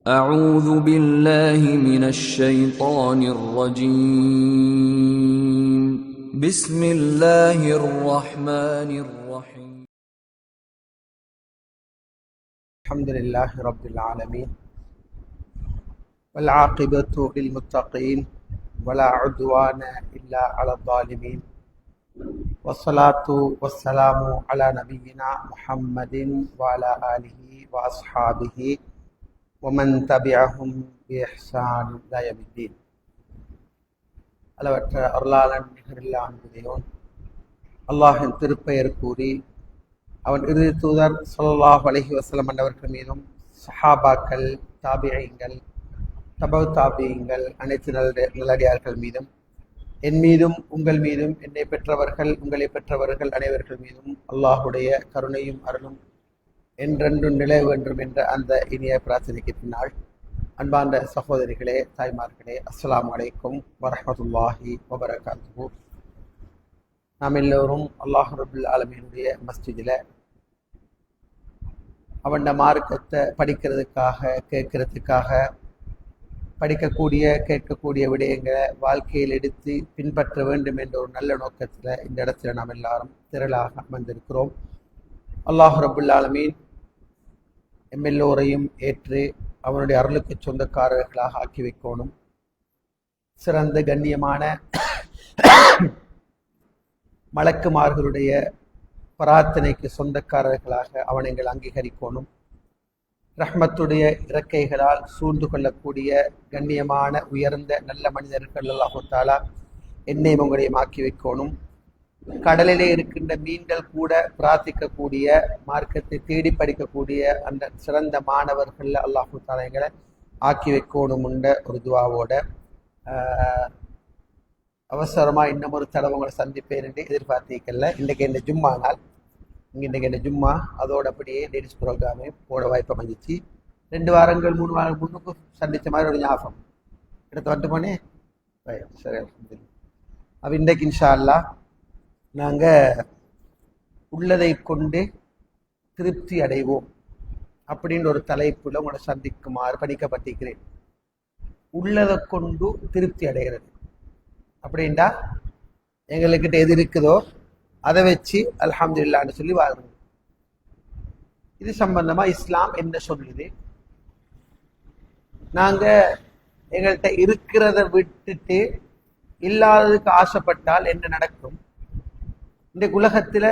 أعوذ بالله من الشيطان الرجيم بسم الله الرحمن الرحيم الحمد لله رب العالمين والعاقبة للمتقين ولا عدوان إلا على الظالمين والصلاة والسلام على نبينا محمد وعلى آله وأصحابه ومن تبعهم بإحسان إلى يوم الدين. அளவற்ற அருளாளன் நிகரில்லா அன்புடையோன் அல்லாஹின் திருப்பெயர் கூறி அவன் இறுதி தூதர் ஸல்லல்லாஹு அலைஹி வஸல்லம் அவர்கள் மீதும் சஹாபாக்கள், தாபிஈங்கள், தபவு தாபிஈங்கள், அனைத்து நல்லடியார்கள் மீதும் என் மீதும் உங்கள் மீதும் என்னை பெற்றவர்கள் உங்களை பெற்றவர்கள் அனைவர்கள் மீதும் அல்லாஹுடைய கருணையும் அருளும் என்றென்றும் நிலை வேண்டும் என்ற அந்த இனிய பிரார்த்தனைக்கு பின்னால் அன்பார்ந்த சகோதரிகளே, தாய்மார்களே, அஸ்ஸலாமு அலைக்கும் வரஹ்மத்துல்லாஹி வபரகாத்துஹு. நாம் எல்லோரும் அல்லாஹ் ரப்புல் ஆலமீனுடைய மஸ்ஜிதில் அவன் மார்க்கத்தை படிக்கிறதுக்காக, கேட்கறதுக்காக, படிக்கக்கூடிய கேட்கக்கூடிய விடயங்களை வாழ்க்கையில் எடுத்து பின்பற்ற வேண்டும் என்ற ஒரு நல்ல நோக்கத்தில் இந்த இடத்துல நாம் எல்லாரும் திரளாக அமர்ந்திருக்கிறோம். அல்லாஹ் ரப்புல் ஆலமீன் எல்லோரையும் ஏற்று அவனுடைய அருளுக்கு சொந்தக்காரர்களாக ஆக்கி வைக்கணும். சிறந்த கண்ணியமான மலக்குமார்களுடைய பிரார்த்தனைக்கு சொந்தக்காரர்களாக அவனை எங்கள் அங்கீகரிக்கணும். ரஹ்மத்துடைய இறக்கைகளால் சூழ்ந்து கொள்ளக்கூடிய கண்ணியமான உயர்ந்த நல்ல மனிதர்கள் அல்லாஹ் தஆலா என்னை உங்களையும் ஆக்கி வைக்கணும். கடலிலே இருக்கின்ற மீன்கள் கூட பிரார்த்திக்கக்கூடிய, மார்க்கத்தை தேடி படிக்கக்கூடிய அந்த சிறந்த மாணவர்கள் அல்லாஹ் தஆலா எங்களை ஆக்கி வைக்கணும் என்ற ஒரு துவாவோட அவசரமாக இன்னும் ஒரு தடவை உங்களை சந்திப்பேன் என்று எதிர்பார்த்திக்கல. இன்றைக்கு என்ன ஜும்மா நாள், இன்றைக்கு என்ன ஜும்மா, அதோட அப்படியே லேடிஸ் ப்ரோக்ராமே போட வாய்ப்பு அமைஞ்சிச்சு. 2 வாரங்கள் 3 வாரம் முன்னுக்கு சந்தித்த மாதிரி ஒரு ஞாபகம் எடுத்து வந்துட்டு போனே. சரி, அப்போ இன்றைக்கு இன்ஷா அல்லாஹ் நாங்கள் உள்ளதை கொண்டு திருப்தி அடைவோம் அப்படின்ற ஒரு தலைப்புல உங்களை சந்திக்குமாறு பணிக்கப்பட்டிருக்கிறேன். உள்ளதை கொண்டு திருப்தி அடைகிறது அப்படின்டா எங்களுக்கிட்ட எது இருக்குதோ அதை வச்சு அல்ஹம்துலில்லாஹ்னு சொல்லி வாழ்றது. இது சம்பந்தமா இஸ்லாம் என்ன சொல்லுது? நாங்க எங்கள்கிட்ட இருக்கிறத விட்டுட்டு இல்லாததுக்கு ஆசைப்பட்டால் என்ன நடக்கும்? இந்த உலகத்துல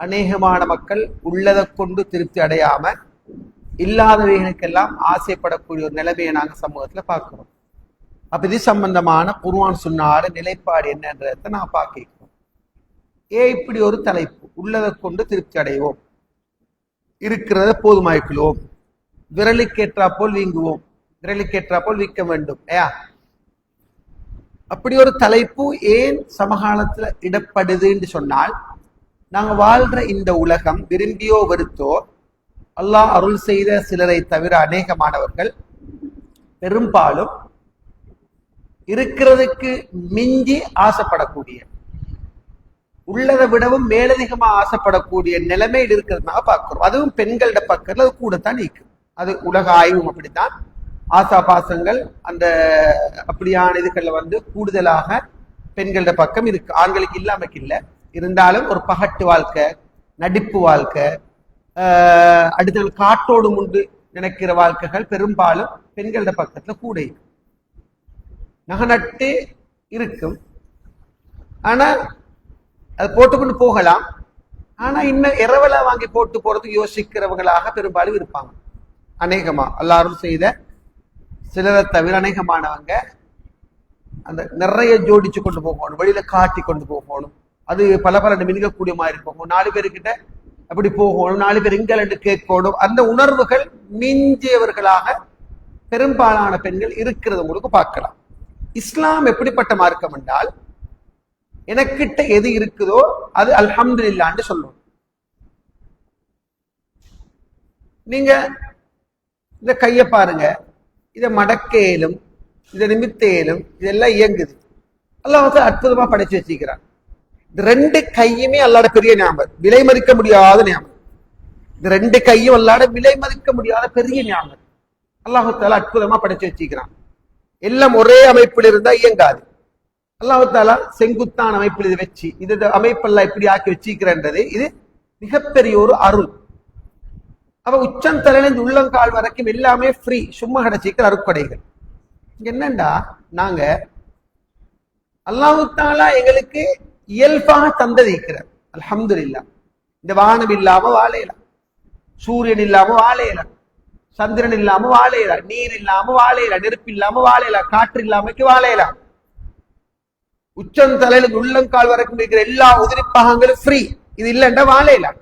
அநேகமான மக்கள் உள்ளதை கொண்டு திருப்தி அடையாம இல்லாதவைகளுக்கெல்லாம் ஆசைப்படக்கூடிய ஒரு நிலைமையை நாங்க சமூகத்துல பார்க்கிறோம். அப்ப இது சம்பந்தமான குர்ஆன் சுன்னாட நிலைப்பாடு என்னன்றதை நான் பார்க்கிறோம். இப்படி ஒரு தலைப்பு, உள்ளதை கொண்டு திருப்தி அடைவோம், இருக்கிறத போதுமாய்க்குவோம், விரலுக்கேற்றா போல் வீங்குவோம், விரலுக்கேற்றா போல் விற்க வேண்டும். அப்படி ஒரு தலைப்பு ஏன் சமகாலத்துல இடப்படுதுன்னு சொன்னால், நாங்க வாழ்ற இந்த உலகம் விரும்பியோ வெறுத்தோ அல்லாஹ் அருள் செய்த சிலரை தவிர அநேகமானவர்கள் பெரும்பாலும் இருக்கிறதுக்கு மிஞ்சி ஆசைப்படக்கூடிய, உள்ளதை விடவும் மேலதிகமா ஆசைப்படக்கூடிய நிலைமையில் இருக்கிறதுனால பார்க்கிறோம். அதுவும் பெண்களோட பக்கத்துல அது கூடத்தான் நிற்கும். அது உலக ஆய்வும் அப்படித்தான். ஆசா பாசங்கள் அந்த அப்படியான இதுகள்ல கூடுதலாக பெண்களோட பக்கம் இருக்கு. ஆண்களுக்கு இல்லாமக்கு இல்லை. இருந்தாலும் ஒரு பகட்டு வாழ்க்கை, நடிப்பு வாழ்க்கை, அடுத்த காட்டோடு முண்டு நினைக்கிற வாழ்க்கைகள் பெரும்பாலும் பெண்களோட பக்கத்துல கூட இருக்கு. நகநட்டு இருக்கும், ஆனா அது போட்டுக்கொண்டு போகலாம். ஆனா இன்னும் இரவலா வாங்கி போட்டு போறதுக்கு யோசிக்கிறவங்களாக பெரும்பாலும் இருப்பாங்க. அநேகமா எல்லாரும் செய்த சிலரை தவிர அநேகமானவங்க அந்த நிறைய ஜோடிச்சு கொண்டு போகணும், வெளியில காட்டி கொண்டு போகணும், அது பல மின்கக்கூடிய மாதிரி போகணும், 4 பேருக்கிட்ட அப்படி போகணும், 4 பேர் இங்கிலண்டு கேட்கணும். அந்த உணர்வுகள் மிஞ்சியவர்களாக பெரும்பாலான பெண்கள் இருக்கிறது உங்களுக்கு பார்க்கலாம். இஸ்லாம் எப்படிப்பட்ட மார்க்கம் என்றால், எனக்கிட்ட எது இருக்குதோ அது அல்ஹம்துலில்லாஹ்னு சொல்லணும். நீங்க இந்த கையை பாருங்க, இதை மடக்கேலும் இதை நிமித்தேலும் இதெல்லாம் இயங்குது. அல்லாஹ் அற்புதமா படைச்சு வச்சிருக்கிறான். இந்த 2 கையுமே அல்லாஹ்வோட பெரிய ஞாபகம், விலை மதிக்க முடியாத ஞாபகம். இந்த 2 கையும் அல்லாஹ்வோட விலை மதிக்க முடியாத பெரிய ஞாபகம். அல்லாஹு தாலா அற்புதமா படைச்சு வச்சிருக்கிறான். எல்லாம் ஒரே அமைப்பில் இருந்தா இயங்காது. அல்லாஹு தாலா செங்குத்தான அமைப்பில் இது வச்சு இது அமைப்பெல்லாம் இப்படி ஆக்கி வச்சிருக்கிறன்றது இது மிகப்பெரிய ஒரு அருள். அப்ப உச்சம் தலையிலிருந்து உள்ளங்கால் வரைக்கும் எல்லாமே ஃப்ரீ, சும்மா கிடைச்சிக்கிற அருட்கொடைகள். என்னண்டா நாங்க அல்லாஹு தாலா எங்களுக்கு இயல்பாக தந்ததிக்கிறார். அல்ஹம்துலில்லாஹ். இந்த வானம் இல்லாம வாழையலாம், சூரியன் இல்லாம வாழையலாம், சந்திரன் இல்லாம வாழையலாம், நீர் இல்லாம வாழையலாம், நெருப்பு இல்லாம வாழையலாம், காற்று இல்லாமக்கு வாழையலாம். உச்சம் தலையிலிருந்து உள்ளங்கால் வரைக்கும் இருக்கிற எல்லா உதிரி பாகங்களும் ஃப்ரீ. இது இல்லைண்டா வாழையலாம்.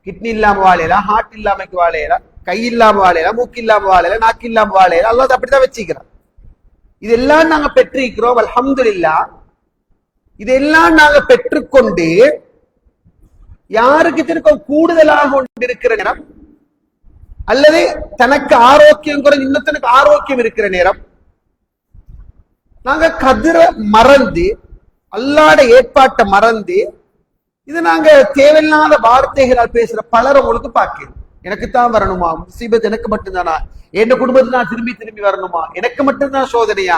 கிட்னி இல்லாம வாழையலாம், ஹார்ட் இல்லாமக்கு வாழையலாம், கை இல்லாம வாழையலாம், மூக்கு இல்லாம வாழையலாம், நாக்கு இல்லாம வாழையலாம். அல்லாஹ் அப்படித்தான் வச்சுக்கிறான். இதெல்லாம் நாங்க பெற்றிருக்கிறோம். அல்ஹம்துலில்லாஹ். இதெல்லாம் நாங்க பெற்றுக்கொண்டு யாருக்கு திருக்கம் கூடுதலாக கொண்டிருக்கிற நேரம் அல்லது தனக்கு ஆரோக்கியம் குறைஞ்சு இன்னொருத்தனுக்கு ஆரோக்கியம் இருக்கிற நேரம் நாங்க கதிர மறந்து அல்லாட ஏற்பாட்டை மறந்து இது நாங்க தேவையில்லாத வார்த்தைகளால் பேசுற பலர் உங்களுக்கு பார்க்கிறோம். எனக்குத்தான் வரணுமா முசீபத், எனக்கு மட்டும்தானா, என் குடும்பத்துக்கு நான் திரும்பி திரும்பி வரணுமா, எனக்கு மட்டும்தான் சோதனையா,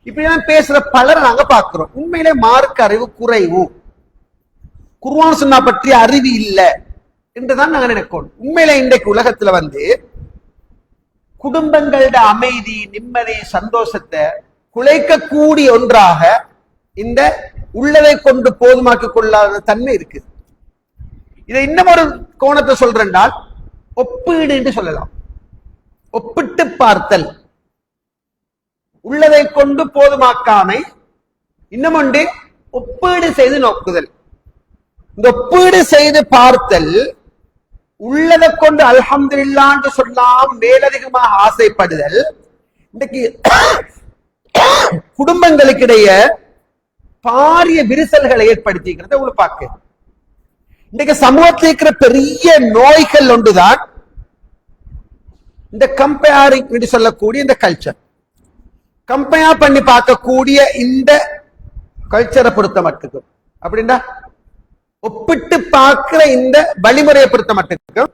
இப்படிதான் பேசுற பலரை நாங்க பார்க்கிறோம். உண்மையிலே மார்க்க அறிவு குறைவு, குர்ஆன் சுன்னா பற்றிய அறிவு இல்லை என்றுதான் நாங்க நினைக்கணும். உண்மையில இன்றைக்கு உலகத்துல குடும்பங்களோட அமைதி, நிம்மதி, சந்தோஷத்தை குலைக்கக்கூடிய ஒன்றாக இந்த உள்ளதை கொண்டு போதுமாக்கிக் கொள்ளாத தன்மை இருக்குது. இதை இன்னும் ஒரு கோணத்தை சொல்றேன்னால் ஒப்பீடு என்று சொல்லலாம். ஒப்பிட்டு பார்த்தல், உள்ளதை கொண்டு போதுமாக்காமை, இன்னும் ஒன்று ஒப்பீடு செய்து நோக்குதல். இந்த ஒப்பீடு செய்து பார்த்தல், உள்ளதை கொண்டு அல்ஹம்துலில்லாஹ்னு சொல்லாம் மேலதிகமாக ஆசைப்படுதல், இன்றைக்கு குடும்பங்களுக்கிடையே பாரிய விரிசல்களை ஏற்படுத்திக்கிறத உங்களுக்கு பார்க்க. இன்றைக்கு சமூகத்தில் இருக்கிற பெரிய நோய்கள் ஒன்றுதான் இந்த கம்பேரிங் என்று சொல்லக்கூடிய இந்த கல்ச்சர். கம்பேர் பண்ணி பார்க்கக்கூடிய இந்த கல்ச்சரை பொறுத்த மட்டுக்கும் அப்படின்னா ஒப்பிட்டு பார்க்கிற இந்த வழிமுறையை பொறுத்த மட்டுக்கும்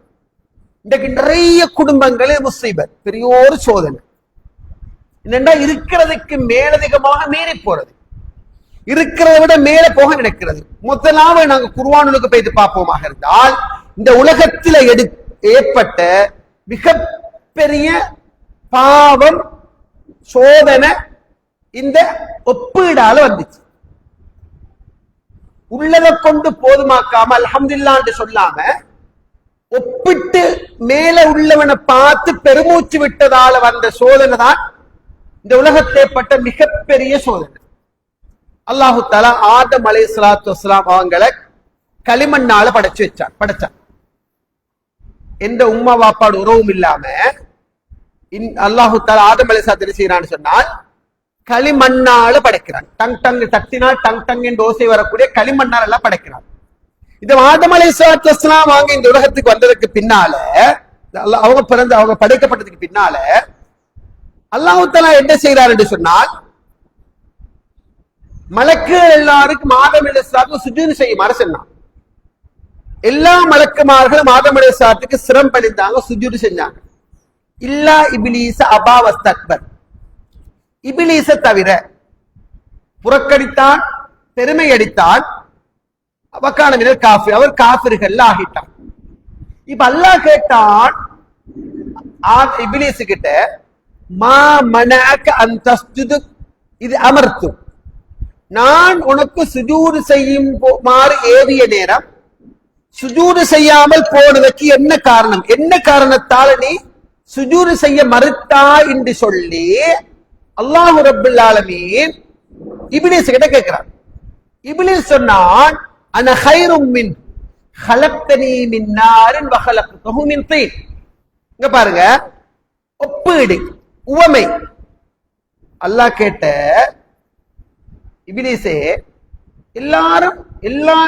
இன்றைக்கு நிறைய குடும்பங்களே முசீபத், பெரிய ஒரு சோதனை. என்னென்றா இருக்கிறதுக்கு மேலதிகமாக மீறி போறது, இருக்கிறத விட மேல போக நினைக்கிறது. முதலாவது நாங்க குர்ஆனுக்கு போயிட்டு பார்ப்போமாக இருந்தால் இந்த உலகத்தில் ஏற்பட்ட மிகப்பெரிய பாவம் சோதனை இந்த ஒப்பீடால வந்துச்சு. உள்ளதை கொண்டு போதுமாக்காம அல்ஹம்துலில்லாஹ் சொல்லாம ஒப்பிட்டு மேல உள்ளவனை பார்த்து பெருமூச்சு விட்டதால வந்த சோதனை தான் இந்த உலகத்தில் ஏற்பட்ட மிகப்பெரிய சோதனை. அல்லாஹு தஆலா ஆதம் அலைஹிஸ்ஸலாத்து வஸ்ஸலாம் அவங்களை களிமண்ணால படைச்சான். எந்த உம்மா வாப்பாடு உறவும் இல்லாம அல்லாஹு தஆலா ஆதம் அலைஹிஸ்ஸலாத்து என்ன செய்யறான்னு சொன்னால் களிமண்ணால படைக்கிறான். டங் டங் தட்டினால் டங் டங் என்று ஓசை வரக்கூடிய களிமண்ணால் எல்லாம் படைக்கிறான். இந்த ஆதம் அலைஹிஸ்ஸலாத்து வஸ்ஸலாம் அவங்க இந்த உலகத்துக்கு வந்ததுக்கு பின்னால, அவங்க படைக்கப்பட்டதுக்கு பின்னால அல்லாஹு தஆலா என்ன செய்யறார் என்று சொன்னால் மலக்குகள் எல்லாருக்கும் ஆதம் அலைஹிஸ்ஸலாத்துக்கு சுஜூத் செய்யுமாறு சொன்னான். எல்லா மலக்குமார்களும் ஆதம் அலைஹிஸ்ஸலாத்துக்கு சிரம் பணிந்தாங்க, சுஜூத் செஞ்சாங்க. இல்லா இப்லீஸ அபா வஸ்தக்பர், இப்லீஸ தவிர புறக்கணித்தான், பெருமை அடித்தான். வக்கான மினல் காஃபிர், அவர் காஃபிர்கள் ஆகிட்டான். இப்ப அல்லாஹ் கேட்டான் இப்லீஸ் கிட்ட, மா மனஅக அன் தஸ்ஜுது, இது அமர்த்து, நான் உனக்கு சுஜூது செய்யுமாறு ஏவிய நேரம் சுஜூது செய்யாமல் போனதற்கு என்ன காரணம், என்ன காரணத்தால் நீ சுஜூது செய்ய மறுத்தா என்று சொல்லி அல்லாஹ் ரப்பல் ஆலமீன் இப்லீஸ் கிட்ட கேட்கிறான். இப்லீஸ் சொன்னான், அன கைரும் மின் ஹலக்தனி மின் நாரின் வ ஹலக்தஹு மின் தீன். இங்க பாருங்க, ஒப்பீடு, உவமை. அல்லாஹ் கேட்ட இப்லீஸே, எல்லா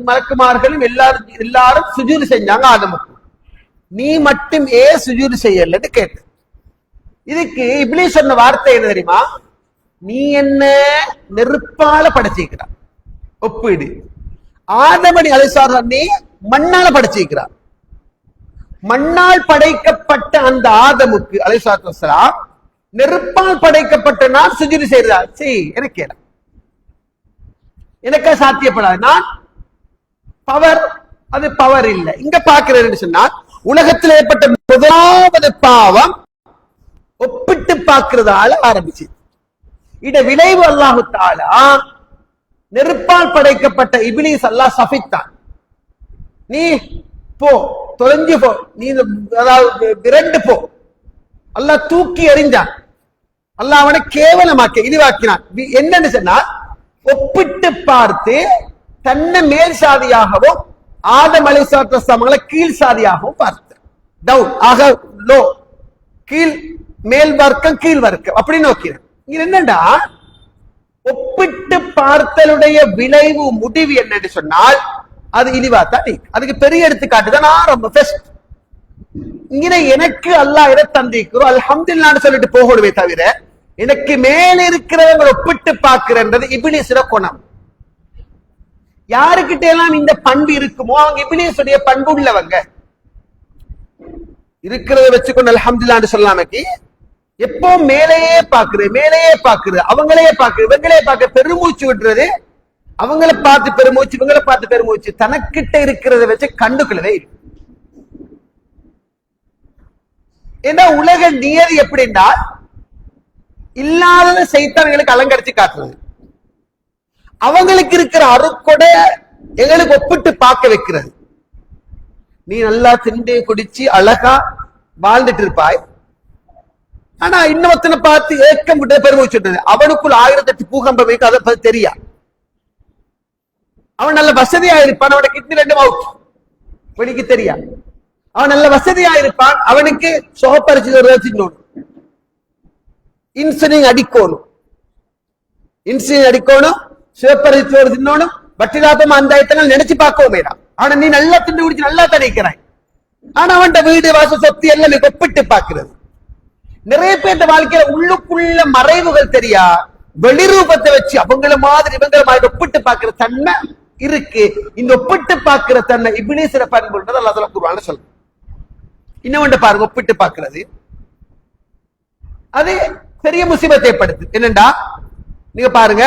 மலக்குமார்களும் எல்லாரும் சுஜூது செஞ்சாங்க ஆதமுக்கு, நீ மட்டும் சுஜூது செய்யலன்னு கேட்ட. இதுக்கு இப்லீஸ் சொன்ன வார்த்தை என்ன தெரியுமா? நீ என்ன நெருப்பால படைச்சிக்கிறான். ஒப்பீடு. ஆதம் அலைஹிஸ்ஸலாம் நீ மண்ணால படைச்சிக்கிறான். மண்ணால் படைக்கப்பட்ட அந்த ஆதமுக்கு அலைஹிஸ்ஸலாத்து வஸ்ஸலாம் நெருப்பால் படைக்கப்பட்ட நான் சுஜூது செய்யறதா? எனக்கு எனக்கா சாத்தியப்படாது. நான் பவர், அது பவர் இல்லை. இங்க பாக்குறேன்னு சொன்னால் உலகத்தில் ஏற்பட்ட முதலாவது பாவம் ஒப்பிட்டு பார்க்கிறதால ஆரம்பிச்சு. இத விளைவு அல்லாஹு தஆலா நெருப்பால் படைக்கப்பட்ட இப்லீஸ் அல்லாஹ் சபித்தான். நீ போ, தொலைஞ்சு போ, நீ அதாவது விரண்டு போ. அல்லாஹ் தூக்கி எறிஞ்சான். அல்லாஹ் அவனை கேவலமாக்க இழிவாக்கினான். என்னன்னு சொன்னா, ஒப்பிட்டு பார்த்து தன்னை மேல் சாதியாகவும் ஆதம் அலைஹிஸ்ஸலாத்து வஸ்ஸலாமங்களை கீழ் சாதியாகவும் பார்த்து, டவுன் ஆக லோ, கீழ் மேல் வர்க்கம் கீழ் வர்க்கம் அப்படி நோக்கினான். இது என்னண்டா, ஒப்பிட்டு பார்த்தலுடைய விளைவு முடிவு என்னன்னு சொன்னால் அது இழிவாத்தான். அதுக்கு பெரிய எடுத்துக்காட்டு தான் ஆரம்பம். ஃபர்ஸ்ட் இங்கே எனக்கு அல்லாஹ் எதை தந்திக்கிறோம் அல்ஹம்துலில்லாஹ்னு சொல்லிட்டு போகணுமே தவிர, எனக்கு மேல இருக்கிறவங்க ஒப்பிட்டு பார்க்கிறது இப்லீஸோட குணம். யாருக்கிட்ட எல்லாம் இந்த பண்பு இருக்குமோ அவங்க இப்லீஸுடைய பண்பு உள்ளவங்க. இருக்கிறத வச்சுக்கொண்டு அல்ஹம்துலில்லாஹ்னு சொல்லாமக்கி எப்போ மேலேயே பாக்குறது, அவங்களே பாக்குறது, இவங்களே பார்க்க பெருமூச்சு விடுறது, அவங்களை பார்த்து பெருமூச்சு, இவங்களை பார்த்து பெருமூச்சு, தனக்கிட்ட இருக்கிறத வச்சு கண்டுக்கொள்ளவே இல்லை. ஏன்னா உலக நியதி எப்படின்னா, இல்லாத சைத்தான்களுக்கு அலங்கரிச்சு காட்டுறது, அவங்களுக்கு இருக்கிற அருக்கொட எங்களுக்கு ஒப்பிட்டு பார்க்க வைக்கிறது. நீ நல்லா திண்டு குடிச்சு அழகா வாழ்ந்துட்டு இருப்பாய், ஆனா இன்னொருத்தனை பார்த்து ஏக்கம் விட்டு பெருமூச்சுட்டது, அவனுக்குள் 1008 பூகம்பம் வைக்க அதை பத்தி தெரியா. அவன் நல்ல வசதியா இருப்பான், அவனோட கிட்னி 2 அவுட், வெளிக்கு தெரியா. அவன் நல்ல வசதியா இருப்பான், அவனுக்கு சுகப்பரிச்சு தின்னோணும், இன்சுலின் அடிக்கணும், சிவப்பரிச்சோடு தின்னோணும், வட்டிலாப்பம் அந்த ஐட்டங்கள் நினைச்சு பார்க்கவும் வேண்டாம். ஆனா நீ நல்லா திண்டு குடிச்சு நல்லா தணிக்கிறாய், ஆனா அவன் வீடு வாசல் சொத்து எல்லாம் ஒப்பிட்டு பார்க்கிறது. நிறைய பேர் வாழ்க்கையில உள்ளுக்குள்ள மறைவுகள் தெரியா, வெளிரூபத்தை வச்சு அவங்கள மாதிரி இவங்கள மாதிரி ஒப்பிட்டு பார்க்கிற தன்மை இருக்கு. இந்த ஒப்பிட்டு பார்க்கிற தன்மை இப்லீஸோட பண்புன்றது அல்லாஹ் தஆலா குர்ஆன்ல சொல்லுது. இன்னொன்று பாருங்க, ஒப்பிட்டு பார்க்கிறது அது பெரிய முசீபத்தை ஏற்படுத்து. என்னண்டா, நீங்க பாருங்க,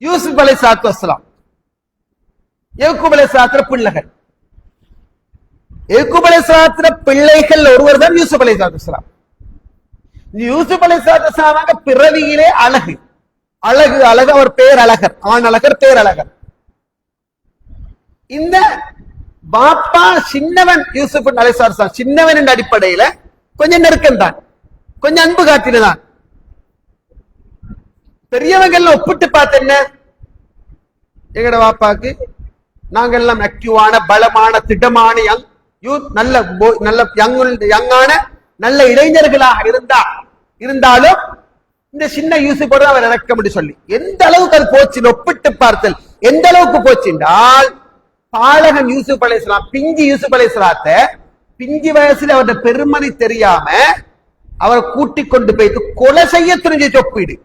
யூசுப் அலைஹிஸ்ஸலாத்து வஸ்ஸலாம் யாக்கூப் அலைஹிஸ்ஸலாத்து பிள்ளைகள், யாக்கூப் அலைஹிஸ்ஸலாத்து பிள்ளைகள் ஒருவர் தான் யூசுப் அலைஹிஸ்ஸலாத்து வஸ்ஸலாம். யூசுப் அலைஹிஸ்ஸலாத்து வஸ்ஸலாம் பிறவியிலே அழகு, அவர் பேர் அழகர், ஆண் அழகர், பேர் அழகர். இந்த பாப்பா சின்னவன் யூசுப் அலைஹிஸ்ஸலாம் சின்னவன் என்ற அடிப்படையில கொஞ்சம் நெருக்கம் தான், கொஞ்சம் அன்பு காட்டினதான். பெரியவங்க ஒப்பிட்டு பார்த்த என்ன, எங்கட பாப்பாக்கு நாங்கெல்லாம் ஆக்டிவான பலமான திடமான நல்ல யங்கான நல்ல இளைஞர்களாக இருந்தாலும் இந்த சின்ன யூசுப்போட அவர் இறக்க முடியும் சொல்லி எந்த அளவுக்கு அது போச்சு, ஒப்பிட்டு பார்த்தல் எந்த அளவுக்கு போச்சுன்றால், பாலகன் யூசுப் அலைஹிஸ்ஸலாம் பிஞ்சு யூசுப் அலைஹிஸ்ஸலாத்தை பிஞ்சு வயசுல அவருடைய பெருமதி தெரியாம அவரை கூட்டிக் கொண்டு போயிட்டு கொலை செய்ய துணிஞ்சு ஒப்பீடு,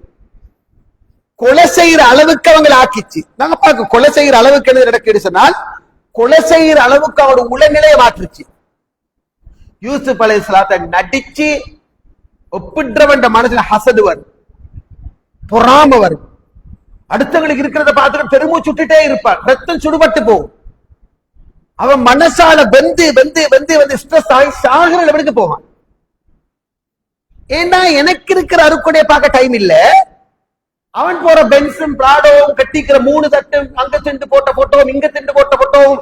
கொலை செய்யற அளவுக்கு அவங்களை ஆக்கிச்சு. நாங்க பார்க்க கொலை செய்யற அளவுக்கு என்ன நடக்குது சொன்னால், கொலை செய்யற அளவுக்கு அவரோட உளநிலையை மாற்றுச்சு. யூசுப் அலைஹிஸ்ஸலாத்தை நடிச்சு ஒப்பிடுறவன் மனசுல ஹசது வரும், பொறாம வரும், அடுத்தவங்களுக்கு இருக்கிறத பார்த்துட்டு பெருமூச்சு சுட்டுட்டே இருப்பான், ரத்தம் சுடுபட்டு போகும். அவன் மனசால வந்து ஸ்ட்ரெஸ் ஆகி சாகுற லெவலுக்கு போவான். ஏன்னா எனக்கு இருக்கிற அருக்குடைய பார்க்க டைம் இல்ல, அவன் போற பென்ஸும் பிராடோவும் கட்டிக்கிற 3 தட்டும், அங்க திண்டு போட்ட போட்டோவும், இங்க திண்டு போட்ட போட்டோவும்,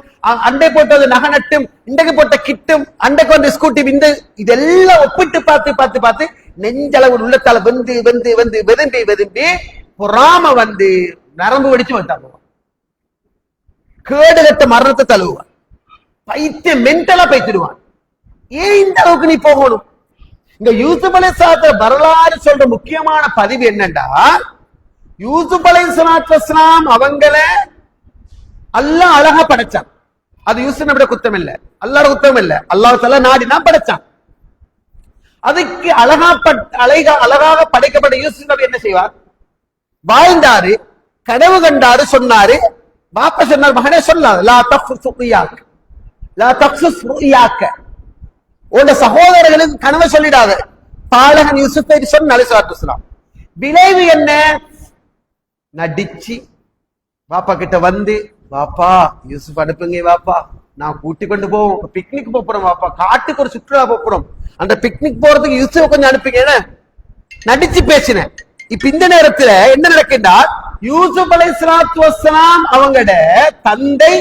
அண்டை போட்டது நகை நட்டும், இண்டைக்கு போட்ட கிட்டும், அண்டைக்கு வந்து ஸ்கூட்டி, இந்த இதெல்லாம் ஒப்பிட்டு பார்த்து நெஞ்சளவு உள்ளத்தால வெதும்பி பொறாம வந்து நரம்பு வெடிச்சு வந்தாங்க, கேடு கட்ட மரணத்தை தழுவான், பைத்தியம் மென்டலா பைத்திடுவான். ஏன் இந்த அளவுக்கு நீ போகணும்? இங்க யூசுப் அலைஹிஸ்ஸலாம் வரலாறு சொல்ற முக்கியமான பதிவு என்னண்டா, யூசுப் அலைஹிஸ்ஸலாம் அவங்கள அல்லாஹ் அழகா படைச்சான். அது யூசுப் நபியோட குத்தம் இல்ல, அல்லாஹ்வோட குத்தம் இல்ல, அல்லாஹ் தஆலா நாடினா படைச்சான். அதுக்கு அழகாக படைக்கப்பட்ட யூசுப் நபி என்ன செய்வார், வாழ்ந்தாரு, கனவு கண்டாரு, சொன்னாரு. பாப்பா சொன்னார், மகனே சொல்லாது, லா தக்ஸுஸ் ருயாக், உன் சகோதரர்களுக்கு கனவை சொல்லிடாத. பாலகன் யூசுஃபை சொன்ன அலைஹிஸ்ஸலாத்து. விளைவு என்ன? நடிச்சு பாப்பா கிட்ட வந்து, பாப்பா யூசுப் அனுப்புங்க வாப்பா, நான் கூட்டி கொண்டு போவோம், பிக்னிக் போறோம் வாப்பா, காட்டுக்கு ஒரு சுற்றுலா போறோம், அந்த பிக்னிக் போறதுக்கு யூசுப் கொஞ்சம் அனுப்புங்க நடிச்சு பேசினேன். இப்ப இந்த நேரத்துல என்ன நடக்குன்னா, யூசுப் அலைஹிஸ்ஸலாத்து வஸ்ஸலாம் அவங்கட தந்தை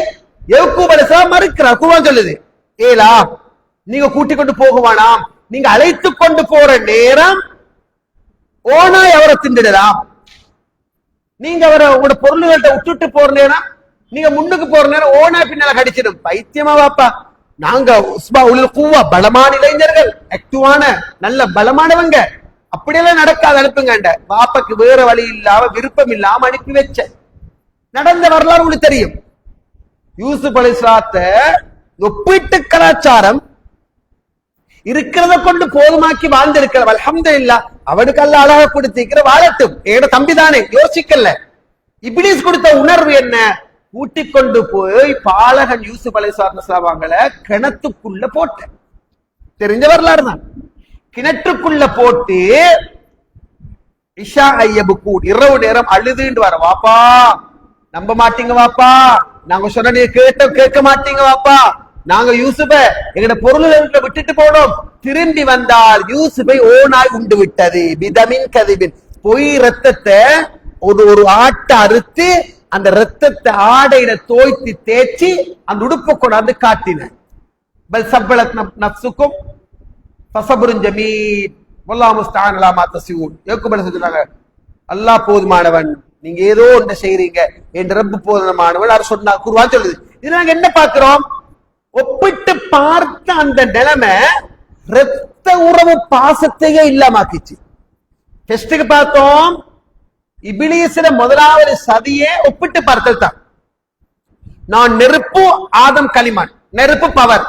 யாக்கூப் அலைஹிஸ்ஸலாம் மறுக்கிறார். குர்ஆன் சொல்லுது, ஏலா நீங்க கூட்டி கொண்டு போகுவானாம், நீங்க அழைத்து கொண்டு போற நேரம் ஓனாய் அவரை திண்டிடலாம், நீங்க அவரை உங்களோட பொருள்கள்ட்ட விட்டுட்டு போற நேரம், நீங்க முன்னுக்கு போற நேரம் ஓனாய் பின்னால கடிச்சிடும். பைத்தியமா வாப்பா, நாங்க பலமான இளைஞர்கள், ஆக்டிவான நல்ல பலமானவங்க, அப்படியெல்லாம் நடக்காது, அனுப்புங்க. பாப்பாக்கு வேற வழி இல்லாம விருப்பம் இல்லாம அனுப்பி வச்ச நடந்த வரலாறு உங்களுக்கு தெரியும். யூசுப் அலைஹிஸ்ஸலாத்தை ஒப்பீட்டு கலாச்சாரம் இருக்கிறத கொண்டு போதுமாக்கி வாழ்ந்திருக்கிற, அல்ஹம்துலில்லாஹ், அவனுக்கு அல்லாஹ் அழகா கொடுத்திருக்கிற, வாழட்டும், ஏட தம்பி தானே, யோசிக்கல. இப்லீஸ் கொடுத்த உணர்வு என்ன? கூட்டிக் கொண்டு போய் பாலகன் யூசுப் அலைஹிஸ்ஸலாமங்களை கிணத்துக்குள்ள போட்ட, தெரிஞ்ச வரலாறு தான். கிணற்றுக்குள்ள போட்டு இஷா ஐயபுக்கூட், இரவு நேரம் அழுதுண்டு வர, வாப்பா நம்ப மாட்டீங்க வாப்பா, நாங்க சொன்ன நீங்க கேட்க மாட்டீங்க வாப்பா, நாங்க யூசுப எங்கட பொருள்களை விட்டுட்டு போனோம், திரும்பி வந்தால் யூசுபை ஓனாய் உண்டு விட்டது. பிதமின் கதிபின், பொய் ரத்தத்தை ஒரு ஆட்டை அறுத்து அந்த ரத்தத்தை ஆடையில தோய்த்து தேய்ச்சி அந்த உடுப்பை கொண்டாந்து காட்டின. பல் சப்பலத் நஃப்சுக்கும் ஃபஸப்ருன் ஜமீல் வல்லாஹு முஸ்தஆன் அலா மா தஸிஊன். யாக்கூப் அலைஹிஸ்ஸலாம் சொன்னாங்க, அல்லாஹ் போதுமானவன், நீங்க ஏதோ ஒன்று செய்றீங்க, என் ரப்பு போதுமானவன் அவர் சொன்னா. குர்ஆன் சொல்லுது. இது நாங்க என்ன பார்க்கிறோம்? ஒப்பிட்டு பார்த்த அந்த நிலைமை ரத்த உறவு பாசத்தையே இல்லாமக்கிச்சு. டெஸ்டுக்கு பார்த்தோம், இபிலீஸ்ல முதலாவது சதியே ஒப்பிட்டு பார்த்தது தான். நான் நெருப்பு, ஆதம் களிமண், நெருப்பு பவர்,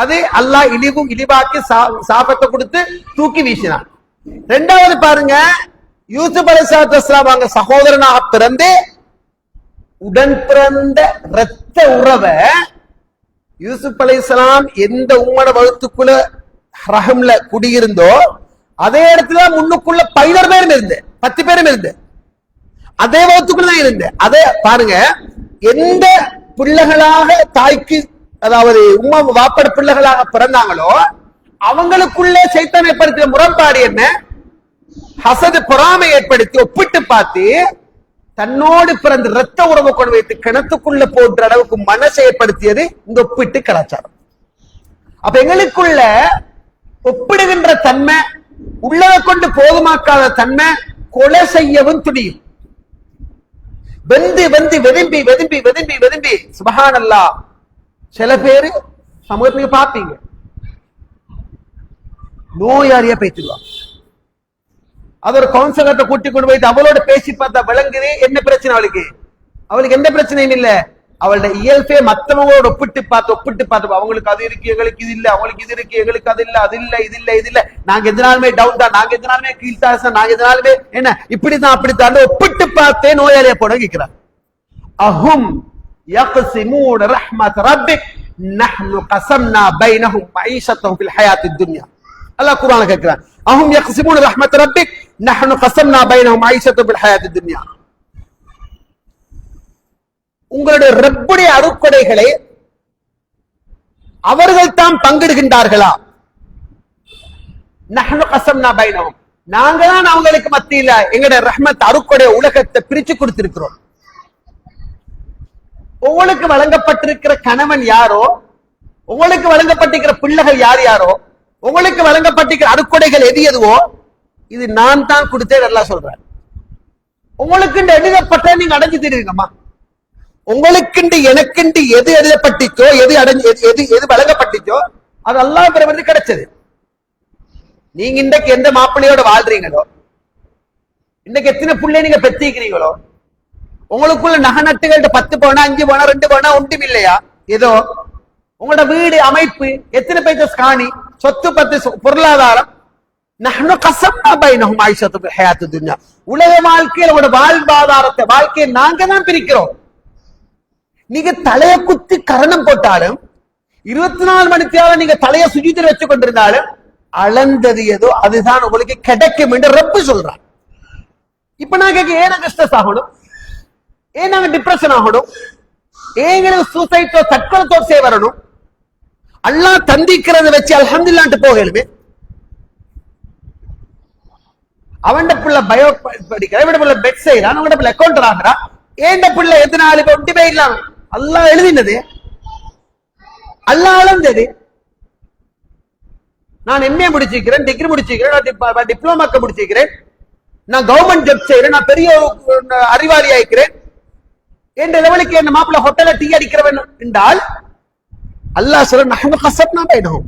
அது அல்லாஹ் இழிவாக்கி சாபத்தை கொடுத்து தூக்கி வீசினான். இரண்டாவது பாருங்க, யூசுப் அலைஹிஸ்ஸலாத்து வஸ்ஸலாம் அவங்க சகோதரனாக பிறந்து உடன் பிறந்த இரத்த உறவை யூசுப் அலைஹிஸ்ஸலாம் எந்த உம்மட வகுத்துக்குள்ள ரஹம்ல குடியிருந்தோ அதே இடத்துல முன்னுக்குள்ள 15 பேரும் இருந்து 10 பேரும் இருந்து அதே வகுத்துக்குள்ள தான் இருந்து. அதே பாருங்க, எந்த பிள்ளைகளாக தாய்க்கு, அதாவது உம்மா வாப்பட பிள்ளைகளாக பிறந்தாங்களோ அவங்களுக்குள்ளே சைத்தான் ஏற்படுத்திய முரண்பாடு என்ன? ஹசது, பொறாமை ஏற்படுத்தி ஒப்பிட்டு பார்த்து தன்னோடு பிறந்த இரத்த உறவை கொண்டு வைத்து கிணத்துக்குள்ள போன்ற அளவுக்கு மனசை ஏற்படுத்தியது இந்த ஒப்பிட்டு கலாச்சாரம். அப்ப எங்களுக்குள்ள ஒப்பிடுகின்ற தன்மை, உள்ளதை கொண்டு போதுமாக்காத தன்மை, கொலை செய்யவும் துணியும். வெந்து வெந்து வெதும்பி வெதும்பி வெதும்பி வெதும்பி சுப்ஹானல்லாஹ். சில பேரு சமூகத்துக்கு பாப்பீங்க, நோயாளியா பேசிடுவாங்க. அது ஒரு கவுன்சிலர்கிட்ட கூட்டி கொண்டு போயிட்டு அவளோட பேசி பார்த்தா விளங்குது என்ன பிரச்சனை அவளுக்கு. அவளுக்கு எந்த பிரச்சனையும் இல்ல, அவளோட இயல்பே மத்தவங்களோட ஒப்பிட்டு பார்த்து அவங்களுக்கு அது இருக்கு, எங்களுக்கு இது இல்ல, அவங்களுக்கு இது இருக்கு, எங்களுக்கு அது இல்ல, அது இல்ல, இது இல்ல, இது இல்ல, நாங்க எதனாலுமே டவுன் தான், நாங்க எதனாலுமே கீழ்த்தாச, நாங்க எதனாலுமே என்ன இப்படித்தான் அப்படித்தான் ஒப்பிட்டு பார்த்தே நோயாளியா போட கேட்கிறார். அஹும் யக்ஸிமூன ரஹ்மத் ரப்பிக் நஹ்னு கஸம்னா பைனஹும் மஈஷத்தஹும் ஃபில் ஹயாத்தித் துன்யா. அல்லாஹ் குர்ஆன்ல கேட்கிறான், அஹும் யக்ஸிமூன ரஹ்மத் ரப்பிக் நஹ்னு கஸம்னா பைனஹும் மஈஷத்தஹும் ஃபில் ஹயாத்தித் துன்யா. உங்களுடைய ரப்புடைய அருட்கொடைகளை அவர்கள் தாம் பங்கிடுகின்றார்களா? நஹ்னு கஸம்னா பைனஹும், நாங்க தான் அவங்களுக்கு மத்தியில எங்களுடைய ரஹ்மத் அருட்கொடை உலகத்தை பிரிச்சு கொடுத்திருக்கிறோம். உங்களுக்கு வழங்கப்பட்டிருக்கிற கணவன் யாரோ, உங்களுக்கு வழங்கப்பட்டிருக்கிற பிள்ளைகள் யார் யாரோ, உங்களுக்கு வழங்கப்பட்டிருக்கிற அருட்கொடைகள் எது எதுவோ இது நான் தான் கொடுத்தேன் நல்லா சொல்றேன். உங்களுக்கு எழுதப்பட்ட நீங்க அடைஞ்சு தெரியுங்கம்மா. உங்களுக்கு எனக்கு எது எழுதப்பட்டிச்சோ, எது வழங்கப்பட்டிச்சோ அது அல்லாஹ் பிறகு கிடைச்சது. நீங்க இன்றைக்கு எந்த மாப்பிள்ளையோட வாழ்றீங்களோ, இன்னைக்கு எத்தனை பிள்ளை நீங்க பெத்திக்கிறீங்களோ, உங்களுக்குள்ள நகநட்டுகள்ட்ட 10 பவுனா 5 பவுனா 2 பவுனா ஒன்றும் இல்லையா? ஏதோ உங்களோட வீடு அமைப்பு, எத்தனை பேச்ச காணி, சொத்து பத்து, பொருளாதாரம், நஹ்னு கஸம்னா பைனஹும் மஈஷத்தஹும் ஃபில் ஹயாத்தித் துன்யா. உலக வாழ்க்கையில உங்களோட வாழ்வாதாரத்தை, வாழ்க்கையை நாங்க தான் பிரிக்கிறோம். நீங்க தலைய குத்தி கரணம் போட்டாலும் 24 மணித்தியால நீங்க தலைய சுஜூதில் வச்சு கொண்டிருந்தாலும் அளந்தது ஏதோ அதுதான் உங்களுக்கு கிடைக்கும் என்று ரப்பு சொல்றான். இப்ப நாங்க ஏன் நாங்க ஸ்ட்ரெஸ் ஆகணும், ஏன் நாங்க டிப்ரெஷன் ஆகணும், ஏங்களுக்கு சூசைட்டோ தற்கொலை தோசை வரணும்? அல்லாஹ் தந்திக்கிறத வச்சு அல்ஹம்துலில்லாஹ்ட்டு போகலுமே. அவன் பிள்ளை பயோ படிக்கிற, இவன் பிள்ளை பெட் செய்யறான், அவன் பிள்ளை அக்கௌண்டர் ஆகிறான். ஏண்ட பிள்ளை எத்தனால இப்ப ஒன்றுமே இல்லாம அல்லாஹ் எழுதினது, அல்லாஹ் அளந்தது. நான் எம்ஏ முடிச்சிருக்கிறேன், டிகிரி முடிச்சிருக்கிறேன், டிப்ளோமாக்க முடிச்சிருக்கிறேன், நான் கவர்மெண்ட் ஜாப் செய்யறேன், நான் பெரிய அறிவாளி ஆயிக்கிறேன் என்ற லெவலுக்கு என்ன மாப்பிள்ள ஹோட்டல்ல டீ அடிக்கிறவன் என்றால் அல்லாஹ் சொல்ல நஹ்னு கஸப்னா பைனஹும்,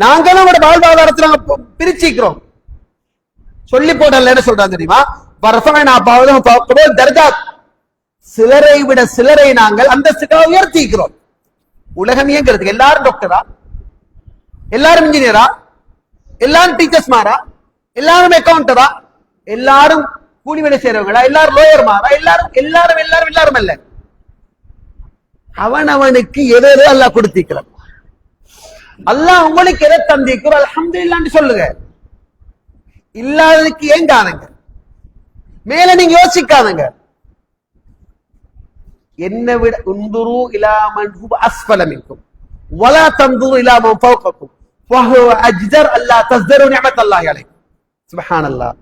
நாங்க தான் அவரோட வாழ்வாதாரத்தை நாங்க பிரிச்சிக்கிறோம். சொல்லி போடல என்ன சொல்றாங்க தெரியுமா? வரஃபனா பாவதஹும் ஃபௌகல் தர்ஜாத், சிலரை விட சிலரை நாங்கள் அந்தஸ்துக்காக உயர்த்திக்கிறோம். உலகம் இயங்கிறதுக்கு எல்லாரும் டாக்டரா, எல்லாரும் இன்ஜினியரா, எல்லாரும் டீச்சர்ஸ் மாறா, எல்லாரும் அக்கௌண்டரா, எல்லாரும் கூலி வேலை செய்யறவங்களா, எல்லாரும் லோயர் மாறா, எல்லாரும் எல்லாரும் எல்லாரும் எல்லாரும் அல்ல. அவனுக்கு எதோ அல்லாஹ் கொடுத்திருக்கிறான். அல்லாஹ் உங்களுக்கு எதை தந்திருக்கிறோம் அல்ஹம்துலில்லாஹ்னு சொல்லுங்க. இல்லாததுக்கு ஏன் காணுங்க, மேல நீங்க யோசிக்காதுங்க. என்ன விட உந்துரு இலா மன் ஹுவ அஸ்ஃபல மின்கும் வலா தந்துரு இலா மன் ஃபௌகக்கும் ஃபஹுவ அஜ்தர் அல்லா தஸ்தரு நிஅமத்தல்லாஹி அலைக்கும். சுப்ஹானல்லாஹ்.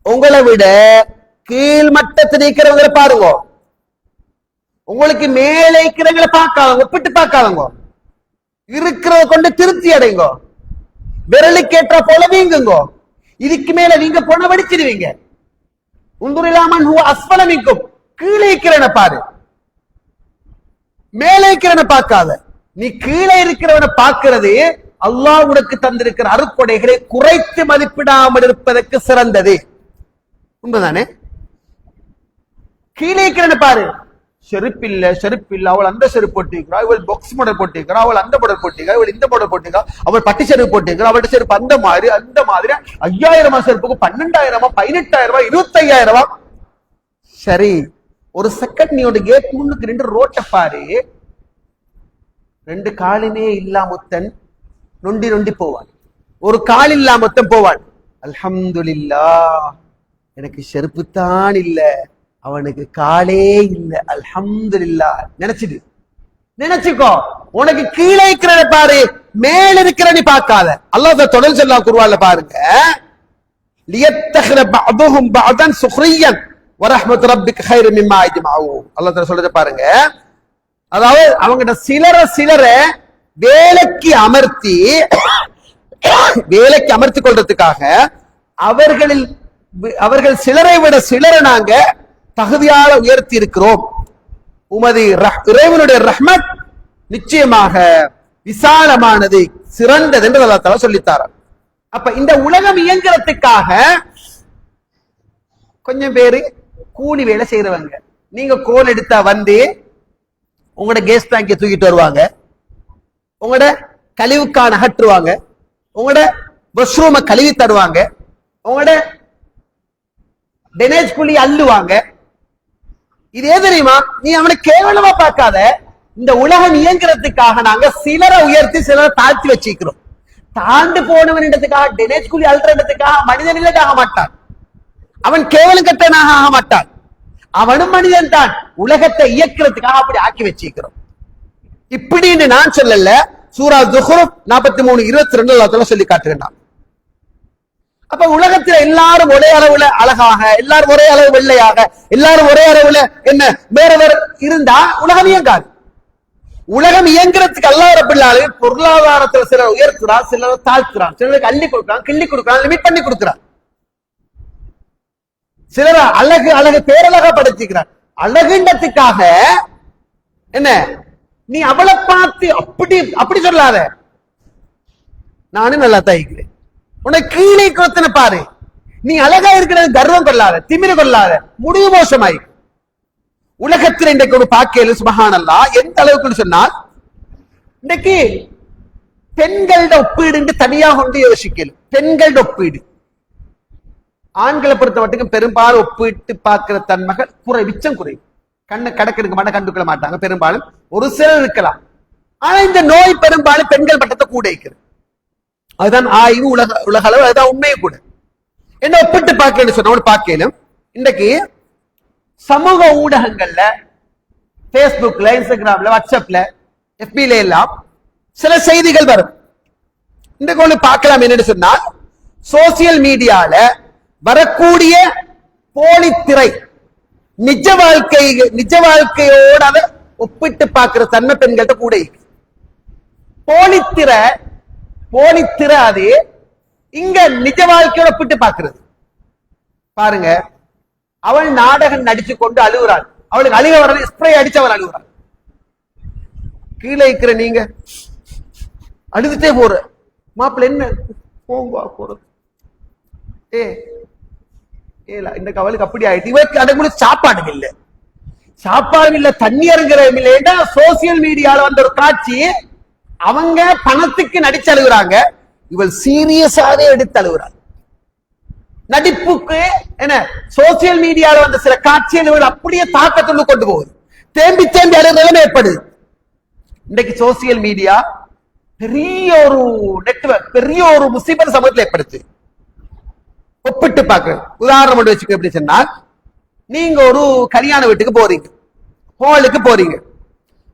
உங்களை விட கீழ் மட்டத்தில் இருக்கிறவங்களை பாருங்க, உங்களுக்கு மேலே இருக்கிறவங்களை பார்க்காதவங்க, ஒப்பிட்டு பார்க்காதவங்க, இருக்கிறத கொண்டு திருப்தி அடைங்க, விரலுக்கு ஏற்ற போல வீங்குங்க. இதுக்கு மேல நீங்க பொண்ண வடிச்சிருவீங்க. உந்துரு இலா மன் ஹுவ அஸ்ஃபல மின்கும், கீழே இருக்கிறவனை பாரு, மேலே இருக்கிறவனை பார்க்காத. நீ கீழே இருக்கிறவனை பார்க்கிறது அல்லாஹ் உனக்கு தந்திருக்கிற அருட்கொடைகளை குறைத்து மதிப்பிடாமல் இருப்பதற்கு சிறந்தது. உண்மைதானே? கீழே இருக்கிறவனை பாரு, செருப்பில்ல, அவள் அந்த செருப்பு போட்டிருக்கிறா, இவள் பாக்ஸ் மாடல் போட்டிருக்கிறா, அவள் அந்த மாடல் போட்டிருக்கா, இவள் இந்த மாடல் போட்டிருக்கா, அவள் பட்டி செருப்பு போட்டிருக்கிறா, அவள்கிட்ட செருப்பு அந்த மாதிரி 5000 செருப்புக்கு 12,000, 18,000, 25,000. சரி, ஒரு செகண்ட் நீ கேட் முன்னுக்கு நின்று ரோட்டை பாரு, 2 காலுமே இல்லாமொத்தன் நொண்டி நொண்டி போவான், ஒரு கால் இல்லாமொத்தன் போவான். அல்ஹம்துலில்லாஹ், எனக்கு செருப்பு தான் இல்ல, அவனுக்கு காலே இல்ல, அல்ஹம்துலில்லாஹ் நினைச்சுக்கோ. உனக்கு கீழே இருக்கிறத பாரு, மேல இருக்கிற நீ பார்க்காத. அல்லாஹ் தொடர்ந்து சொல்லா குர்ஆன்ல பாருங்க, லியத்தஹர பஅதுஹும் பஅதன் சுக்ரியன் வரஹ்மத்து ரப்பிக கைரு மிம்மா யஜ்மஊன். அல்லாஹ் தஆலா சொல்றத பாருங்க. அதாவது அவங்க சிலர வேலைக்கு அமர்த்தி கொள்றதுக்காக அவர்கள் சிலரை விட சிலரை நாங்க தகுதியால உயர்த்தி இருக்கிறோம். உமது இறைவனுடைய ரஹ்மத் நிச்சயமாக விசாலமானது, சிறந்தது என்று அல்லாஹ் தஆலா சொல்லித்தார். அப்ப இந்த உலகம் இயங்குறதுக்காக கொஞ்சம் பேரு கூலி வேலை செய்யறவங்க, நீங்க கோல் எடுத்தா வந்து உங்களோட கேஸ் டேங்கை தூக்கிட்டு வருவாங்க, உங்களோட கழிவுக்கான அகற்றுவாங்க, உங்களோட வாஷ்ரூமை கழுவி தருவாங்க, உங்களோட டெனேஜ் குழி அள்ளுவாங்க. இது ஏன் தெரியுமா? நீ அவனை கேவலமா பார்க்காத. இந்த உலகம் இயங்குறதுக்காக நாங்க சிலரை உயர்த்தி சிலரை தாழ்த்தி வச்சிருக்கிறோம். தாழ்ந்து போனவனிடத்துக்காக, டெனேஜ் குழி அல்றதுக்காக மனிதனிலே ஆக மாட்டான், அவன் கேவலம் கட்டனாக ஆக மாட்டான், அவனும் மனிதன் தான். உலகத்தை இயக்கிறதுக்காக அப்படி ஆக்கி வச்சிருக்கிறோம். இப்படின்னு நான் சொல்லல, சூரா ஜுஹ்ருஃப் 43:22 அல்லாஹ் சொல்லி காட்டுகிறான். அப்ப உலகத்துல எல்லாரும் ஒரே அளவுல அழகாக, எல்லாரும் ஒரே அளவு வெள்ளையாக, எல்லாரும் ஒரே அளவுல என்ன வேற வேற இருந்தா உலகம் இயங்காது. உலகம் இயங்குறதுக்கு அல்லாஹ் ரப்பல் ஆலமீன் பொருளாதாரத்துல சிலர் உயர்த்துறான், சிலர் தாழ்த்துறான், சிலருக்கு அள்ளி கொடுக்குறான், கிள்ளி கொடுக்குறான், லிமிட் பண்ணி கொடுக்குறான். சிலர் அழகு பேரழகா படைச்சிக்கிறான். அழகுன்றதுக்காக என்ன நீ அவளை பார்த்து அப்படி சொல்லாத. நானும் நல்லா தயிக்கிறேன், உனக்கு கீழே கொத்தனை பாரு. நீ அழகா இருக்கிறது கர்வம் கொள்ளாத, திமிரு கொள்ளாத, முடிவு மோசமாய். உலகத்தில் இன்றைக்கு ஒரு பாக்கியல் சுப்ஹானல்லாஹ் எந்த அளவுக்கு சொன்னால், இன்றைக்கு பெண்களோட ஒப்பீடு தனியாக கொண்டு யோசிக்கலும். பெண்களோட ஒப்பீடு ஆண்களை பொறுத்த மட்டும் பெரும்பாலும் ஒப்பிட்டு பார்க்கிற தன்மைகள் மிச்சம் குறை. கண்ணை கடக்க மாட்டாங்க, கண்டுக்கொள்ள மாட்டாங்க. பெரும்பாலும் ஒரு சிலர் இருக்கலாம், ஆனா இந்த நோய் பெரும்பாலும் பெண்கள் பட்டத்தை கூட இருக்கிறது. அதுதான் ஆய்வு உலக அளவு, அதுதான் உண்மையை கூட. என்ன ஒப்பிட்டு பார்க்கணும்னு சொன்ன பார்க்கலும் இன்றைக்கு சமூக ஊடகங்கள்ல, பேஸ்புக்ல, இன்ஸ்டாகிராம்ல, வாட்ஸ்அப்ல, எஃபில எல்லாம் சில செய்திகள் வரும். இன்றைக்கு ஒண்ணு பார்க்கலாம். என்னன்னு சொன்னால், சோசியல் மீடியால வரக்கூடிய போலித்திரை நிஜ வாழ்க்கையோட அதை ஒப்பிட்டு பார்க்கிற தன்மை பெண்கள்ட்ட கூட போலித்திரை அது இங்க நிஜ வாழ்க்கையோட ஒப்பிட்டு பார்க்கிறது. பாருங்க, அவள் நாடகம் நடிச்சு கொண்டு அழுகுறாள். அவளுக்கு அழுக வர ஸ்ப்ரே அடிச்சு அவள் அழுகுறாள். கீழே இருக்கிற நீங்க அழுதுட்டே போற மாப்பிள்ள என்ன போறது இந்த கவலுக்கு அப்படி ஆயிட்டு. இவருக்கு அதுக்கு சாப்பாடு இல்ல, தண்ணி இறங்குற இல்ல. சோசியல் மீடியால வந்த ஒரு காட்சி, அவங்க பணத்துக்கு நடிச்சு அழுகுறாங்க, இவள் சீரியஸாவே எடுத்து அழுகுறாங்க. நடிப்புக்கு என்ன சோசியல் மீடியால வந்த சில காட்சிகள் அப்படியே தாக்கத்துள்ள கொண்டு போகுது. தேம்பி அழுகிற நிலைமை ஏற்படுது. இன்னைக்கு சோசியல் மீடியா பெரிய ஒரு நெட்வொர்க், பெரிய ஒரு முசீபத் சமூகத்தில் ஏற்படுத்து. ஒப்பிட்டு பார்க்க உதாரணம் மட்டும் வச்சுக்க. எப்படி சொன்னா, நீங்க ஒரு கல்யாண வீட்டுக்கு போறீங்க, ஹாலுக்கு போறீங்க,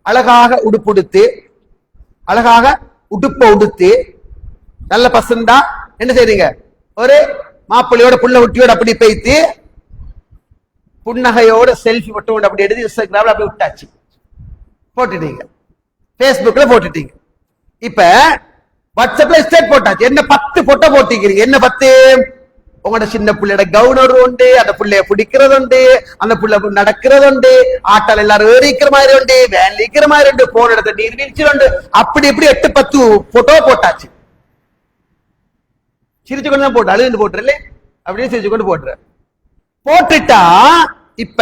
அழகாக உடுப்பு உடுத்து நல்ல பசந்தா என்ன செய்றீங்க, ஒரு மாப்பிள்ளையோட புள்ள குட்டியோட அப்படி பேய்த்து புன்னகையோட செல்ஃபி மட்டும் அப்படி எடுத்து இன்ஸ்டாகிராம்ல அப்படி விட்டாச்சு, போட்டுட்டீங்க, பேஸ்புக்ல போட்டுட்டீங்க. இப்ப வாட்ஸ்அப்ல ஸ்டேட் போட்டாச்சு. என்ன 10 போட்டோ போட்டிக்கிறீங்க. என்ன 10? உங்களோட சின்ன பிள்ளையோட கவுனர் உண்டு, அந்த பிள்ளைய பிடிக்கிறது உண்டு, அந்த பிள்ளை நடக்கிறது உண்டு, ஆட்டால் எல்லாரும் ஏறிக்கிற மாதிரி உண்டு, வேன்ல இருக்கிற மாதிரி உண்டு, போன இடத்துல நீர்வீழ்ச்சி உண்டு, அப்படி 8-10 போட்டோ போட்டாச்சு. சிரிச்சு கொண்டு தான் போட்டு அழுது போட்டுறல, அப்படியே சிரிச்சு கொண்டு போட்டுட்டா இப்ப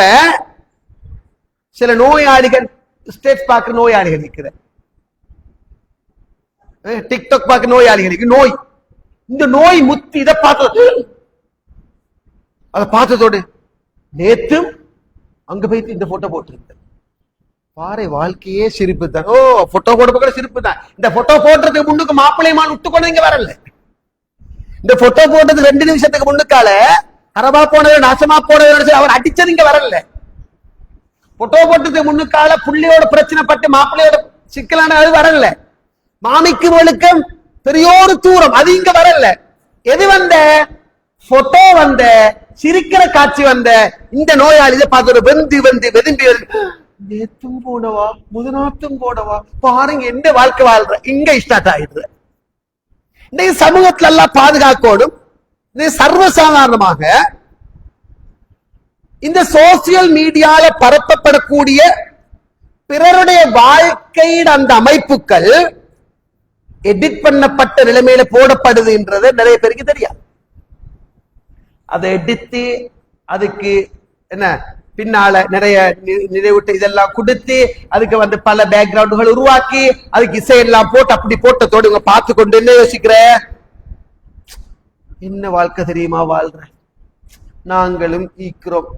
சில நோயாளிகள், ஸ்டேட் பார்க்கிற நோயாளிகள் இருக்கிற, டிக்டாக் பார்க்க நோயாளிகளுக்கு நோய், இந்த நோய் முத்தி இதை பார்த்ததோடு நேத்தும் அங்க போய் இந்த போட்டோ போட்டு பாறை வாழ்க்கையே சிரிப்பு தான். ஓ, போட்டோ போட சிரிப்பு தான். இந்த போட்டோ போடுறதுக்கு முன்னுக்கு மாப்பிள்ளையமான விட்டு கொண்டு இங்க வரல. இந்த போட்டோ போட்டதுக்கு 2 நிமிஷத்துக்கு முன்னுக்கால அரபா போனது நாசமா போனது அவர் அடிச்சது இங்க வரல. போட்டோ போட்டதுக்கு முன்னுக்கால புள்ளியோட பிரச்சனை பட்டு மாப்பிள்ளையோட சிக்கலான அது வரல. மாமிக்கு ஒழுக்கம் பெரியோரு தூரம் அது இங்க வரல. எது வந்த போட்டோ வந்த சிரிக்கிற காட்சி வந்த இந்த நோயாளி பார்த்து வெதும்பி நேத்தும் போனவா முதநாத்தும் போனவா பாருங்க எந்த வாழ்க்கை வாழ்ற இங்க ஸ்டார்ட் ஆயிடுற. இன்னைக்கு சமூகத்துல எல்லாம் பாதுகாக்கோடும். சர்வசாதாரணமாக இந்த சோசியல் மீடியால பரப்பப்படக்கூடிய பிறருடைய வாழ்க்கையின் அந்த அமைப்புகள் எடிட் பண்ணப்பட்ட நிலைமையில போடப்படுதுன்றது நிறைய பேருக்கு தெரியாது. அதை எடுத்து அதுக்கு என்ன பின்னால நிறைய நிறைவுட்டு இதெல்லாம் கொடுத்து அதுக்கு வந்து பல பேக்ரவுண்டுகள் உருவாக்கி அதுக்கு இசையெல்லாம் போட்டு அப்படி போட்டதோடு இவங்க பார்த்து கொண்டு என்ன யோசிக்கிற, என்ன வாழ்க்கை தெரியுமா வாழ்ற, நாங்களும் ஈக்கிறோம்,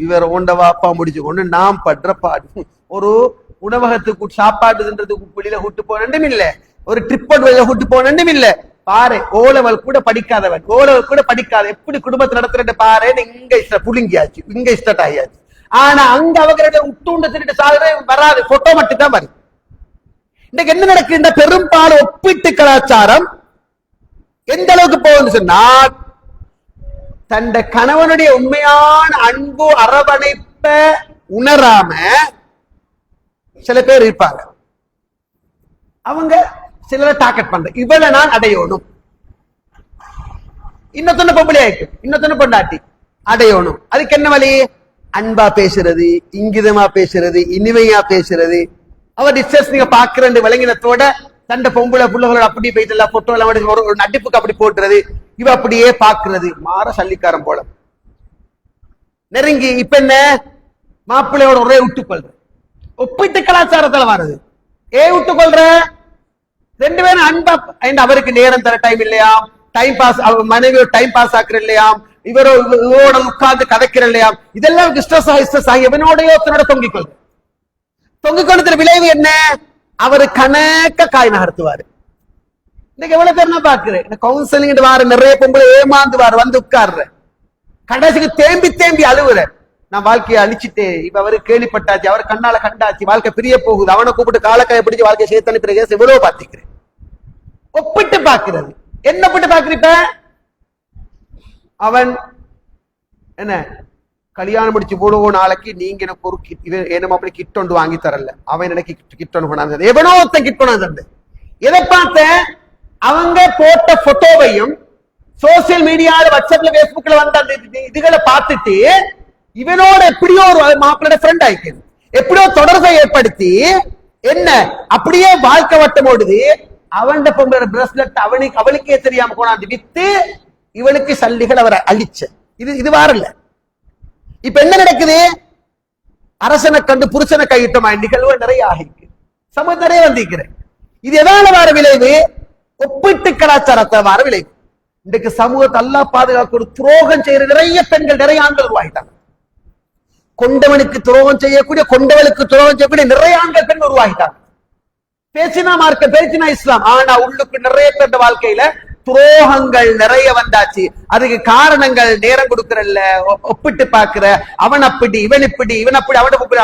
இவர் ஓண்ட வாப்பா முடிச்சு கொண்டு நாம் படுற பாடு. ஒரு உணவகத்துக்கு சாப்பாடுன்றதுக்கு வெளியில கூட்டு போனண்டும் இல்ல, ஒரு ட்ரிப் வெளியில கூட்டு போனண்டும் இல்ல. பாரு, ஓலவல் கூட படிக்காதவன், ஓலவல் கூட படிக்காத எப்படி குடும்பத்தை நடத்துற பாரு, இங்க புழுங்கியாச்சு, இங்க ஸ்டார்ட் ஆகியாச்சு. ஆனா அங்க அவங்க உட்டுண்ட திருட்டு சாகுற வராது, போட்டோ மட்டும் தான் வருது. இன்னைக்கு என்ன நடக்கு, இந்த பெரும்பாலும் ஒப்பீட்டு கலாச்சாரம் எந்த அளவுக்கு போகுதுன்னு சொன்னால், தந்த கணவனுடைய உண்மையான அன்பு அரவணைப்ப உணராம சில பேர் இருப்பாங்க. அவங்க சிலரை டார்கெட் பண்ற, இவளை நான் அடையணும், இன்னொத்தொன்னு பொம்பளை ஆயிட்டு இன்னொத்தொன்னு பொண்டாட்டி அடையணும். அதுக்கு என்ன வழி? அன்பா பேசுறது, இங்கிதமா பேசுறது, இனிமையா பேசுறது. அவர் டிஸ்டன்ஸ் நீங்க பாக்குற விளங்கினத்தோட தண்ட பொம்பளை புள்ளகளோட அப்படி போயிட்டு எல்லாம் போட்டோ எல்லாம் ஒரு நடிப்புக்கு அப்படி போட்டுறது, இவ அப்படியே பாக்குறது, மாற சல்லிக்காரன் போல நெருங்கி இப்ப என்ன மாப்பிள்ளையோட ஒரே விட்டுக்கொள்ற, ஒப்பிட்டு கலாச்சாரத்துல வர்றது. விட்டுக்கொள்ற 2 பேரும் அன்பா, அவருக்கு நேரம் தர டைம் இல்லையா, டைம் பாஸ், மனைவியோட டைம் பாஸ் ஆக்குற இல்லையாம், இவரோட உட்கார்ந்து கதைக்கிற இல்லையாம், இதெல்லாம் ஸ்ட்ரெஸ் ஆகி எவனோடய ஒருத்தனோட தொங்கிக்கொள்ற. தொங்கிக்கொண்டதுல விளைவு என்ன? அவரு கணக்க காய் நகர்த்துவாரு. இன்னைக்கு எவ்வளவு பேர் நான் பாக்குறேன், கவுன்சிலிங் வார நிறைய பொம்பளை ஏமாந்துவாரு, வந்து உட்கார்ற கடைசிக்கு தேம்பி தேம்பி அழுவுற, நான் வாழ்க்கையை அழிச்சிட்டேன், இப்ப அவரு கேள்விப்பட்டாச்சு, அவர் கண்ணால கண்டாச்சு, வாழ்க்கை பிரிய போகுது, அவனை கூப்பிட்டு காலக்காய பிடிச்சு வாழ்க்கையை சேர்த்து அனுப்பிற எவ்வளவு பாத்துக்கிறேன். ஒப்பிட்டு பாக்குறது என்ன ஒப்பிட்டு பாக்குறீப்ப, அவன் என்ன கல்யாணம் முடிச்சு போடுவோம் நாளைக்கு, நீங்க எனக்கு ஒரு என்ன அப்படி கிட் ஒன்று வாங்கி தரல, அவன் எனக்கு கிட் ஒன்று கொண்டாந்து, எவனோ ஒருத்தன் கிட் கொண்டாந்து. எதை பார்த்த, அவங்க போட்ட போட்டோவையும் சோசியல் மீடியால வாட்ஸ்அப்ல பேஸ்புக்ல வந்த அந்த இதுகளை பார்த்துட்டு இவனோட எப்படியோ ஒரு மாப்பிள்ளோட ஃப்ரெண்ட் ஆயிக்கிறது, எப்படியோ தொடர்பை ஏற்படுத்தி என்ன அப்படியே வாழ்க்கை வட்டம் ஓடுது. அவன் பொம்பளை பிரஸ்லெட் அவளுக்கே தெரியாம கொண்டாந்து வித்து இவளுக்கு சல்லிகள் அவரை அழிச்ச இது வாரல. இப்ப என்ன நடக்குது, அரசனை கண்டு புருஷனை கையிட்டமா நிகழ்வு நிறைய ஆகிருக்கு, சமூகம் நிறைய வந்திருக்கிறேன். இது எதால வார விளைவு, ஒப்பிட்டு கலாச்சாரத்தை வார விளைவு. இன்றைக்கு சமூகத்தை அல்லா பாதுகாக்க ஒரு துரோகம் செய்யற நிறைய பெண்கள் நிறைய ஆண்கள் உருவாகிட்டாங்க. கொண்டவனுக்கு துரோகம் செய்யக்கூடிய, கொண்டவளுக்கு துரோகம் செய்யக்கூடிய நிறைய ஆண்கள் பெண் உருவாகிட்டாங்க. பேசினா மார்க்க, பேசினா இஸ்லாம், ஆனா உள்ளுக்கு நிறைய பேர் வாழ்க்கையில துரோகங்கள் நிறைய வந்தாச்சு. அதுக்கு காரணங்கள் நேரம் கொடுக்கறல்ல, ஒப்பிட்டு பாக்குற, அவன் அப்படி இவன் இப்படி, இவன் அப்படி அவன் அப்படி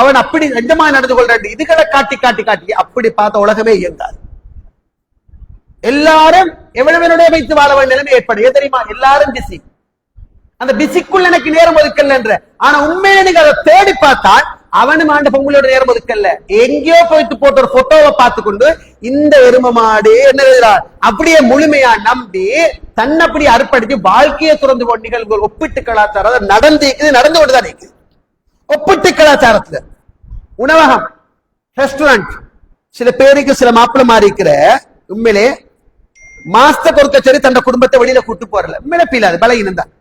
அவன் அப்படி நிஜமா நடந்து கொள்ற இதுகளை காட்டி காட்டி காட்டி அப்படி பார்த்த உலகமே இயங்காது. எல்லாரும் எவ்வளவு வைத்து வாழ வேண்டிய நிலைமை ஏற்படும். தெரியுமா, எல்லாரும் பிஸி, அந்த பிஸிக்குள்ள எனக்கு நேரம் ஒதுக்கல என்ற. ஆனா உண்மையில நீங்க அதை தேடி பார்த்தால் அவனும் ஆண்டு பொங்கலோட நேரம் ஒதுக்கல, எங்கேயோ போயிட்டு போட்ட ஒரு போட்டோவை பார்த்து கொண்டு இந்த எரும மாடு என்ன அப்படியே முழுமையா நம்பி தன்னை அப்படி அர்ப்பணித்து வாழ்க்கையை துறந்து கொண்ட நிகழ்வுகள் ஒப்பிட்டு கலாச்சாரம் நடந்து கொண்டுதான் இருக்குது. ஒப்பிட்டு கலாச்சாரத்துல உணவகம், ரெஸ்டாரண்ட், சில பேருக்கு சில மாப்பிள்ள மாறி இருக்கிற உண்மையிலே மாஸ்டர் கொடுக்க சரி தன் குடும்பத்தை வெளியில கூட்டு போறல, உண்மையில பீலாது பலகீனம் தான்.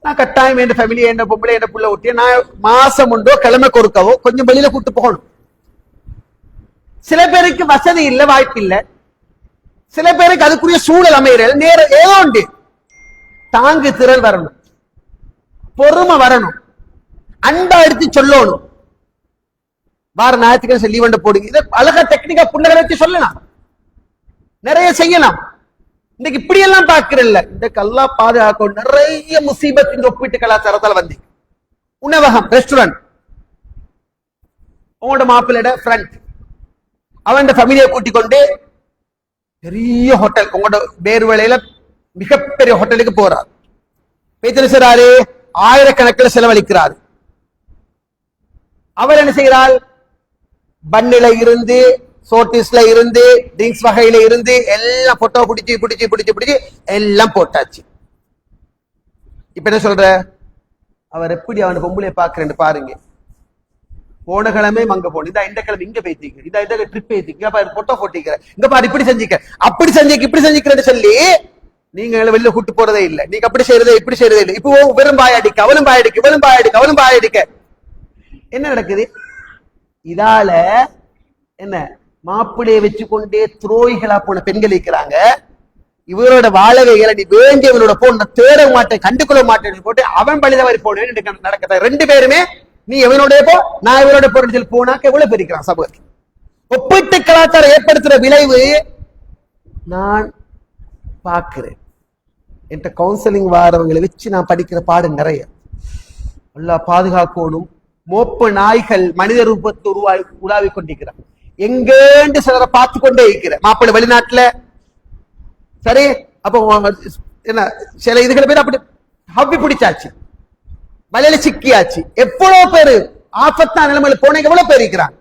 நான் கட்டாயம் என் ஃபேமிலி, என்ன பொம்பளை, என்ன புள்ள ஊட்டிய நான் மாசம் உண்டோ கிழமை கொடுக்கவோ கொஞ்சம் வெளியில கூட்டு போகணும். சில பேருக்கு வசதி இல்ல, வாய்ப்பு இல்ல, சில பேருக்கு அதுக்குரிய சூழல் அமைகிற நேரம் ஏதோ உண்டு. தாங்கு திறல் வரணும், பொறுமை வரணும், அன்பா எடுத்து சொல்லணும். வார ஞாயிற்றுக்கிழமை லீவ் போடுங்க, இதை அழகா டெக்னிக்கா புள்ளகளை வச்சு சொல்லலாம், நிறைய செய்யலாம். இன்னைக்கு இப்படி எல்லாம் பாக்குறல்ல, இந்த கல்லா பாதுகாக்கும் நிறைய முசீபத் இந்த ஒப்பீட்டு கலாச்சாரத்தால் வந்து. உணவகம், ரெஸ்டாரண்ட், உங்களோட மாப்பிள்ளோட ஃப்ரெண்ட் அவன் ஃபேமிலியை கூட்டிக் கொண்டு பெரிய ஹோட்டல், உங்களோட வேறு வேளையில மிகப்பெரிய ஹோட்டலுக்கு போறார், பேச்சு ஆயிரக்கணக்கில் செலவழிக்கிறார். அவர் என்ன செய்கிறார், பன்னில இருந்து சோட்டிஸ்ல இருந்து ட்ரிங்க்ஸ் வகையில இருந்து எல்லாம் போட்டோ பிடிச்சி எல்லாம் போட்டாச்சு. இப்ப என்ன சொல்ற, அவர் எப்படி அவன் பொம்பளை பாக்குறேன்னு பாருங்க. போன கிழமை அங்க போன, இந்த கிழமை இங்க பேசிக்க, இந்த ட்ரிப் பேசிக்க, போட்டோ போட்டிக்கிற, இங்க பாரு இப்படி செஞ்சிக்க, அப்படி செஞ்சிக்க, இப்படி செஞ்சிக்கிறேன்னு சொல்லி நீங்க வெளியில கூட்டு போறதே இல்லை. நீங்க அப்படி செய்யறதே இப்படி செய்யறதே இல்லை. இப்போ வெறும் பாயடிக்க, அவளும் பாயடிக்க, இவளும் பாயடிக்க, அவளும் பாயடிக்க. என்ன நடக்குது, இதால என்ன மாப்பிள்ளையை வச்சு கொண்டே துரோகிகளா போன பெண்கள் இருக்கிறாங்க. இவரோட வாழகைகளை நீ வேண்டியவனோட போன தேட மாட்டேன், கண்டுகொள்ள மாட்டேன்னு போட்டு அவன் பழிதவரி போனேன்னு நடக்குது. ரெண்டு பேருமே நீ எவனோட போ, நான் இவரோட போறேன்னு சொல்லி போனாக்க எவ்வளவு பெருக்கிறான் சமூகத்தில். ஒப்பீட்டு கலாச்சாரம் ஏற்படுத்துற விளைவு நான் பார்க்கிறேன். என்கிட்ட கவுன்சிலிங் வாரவங்களை வச்சு நான் படிக்கிற பாடம் நிறைய. நல்லா பாதுகாக்கணும். மோப்ப நாய்கள் மனித ரூபத்தை உலாவி கொண்டிருக்கிறான். எங்கேண்டு சிலரை பார்த்து கொண்டே இருக்கிற மாப்பிள்ளை வெளிநாட்டுல சரி. அப்போ என்ன சில இதுகளை பேர் அப்படி ஹப்பி பிடிச்சாச்சு, வலையில சிக்கியாச்சு. எவ்வளவு பேரு ஆபத்தான நிலைமையில போன எவ்வளவு பேர் இருக்கிறாங்க.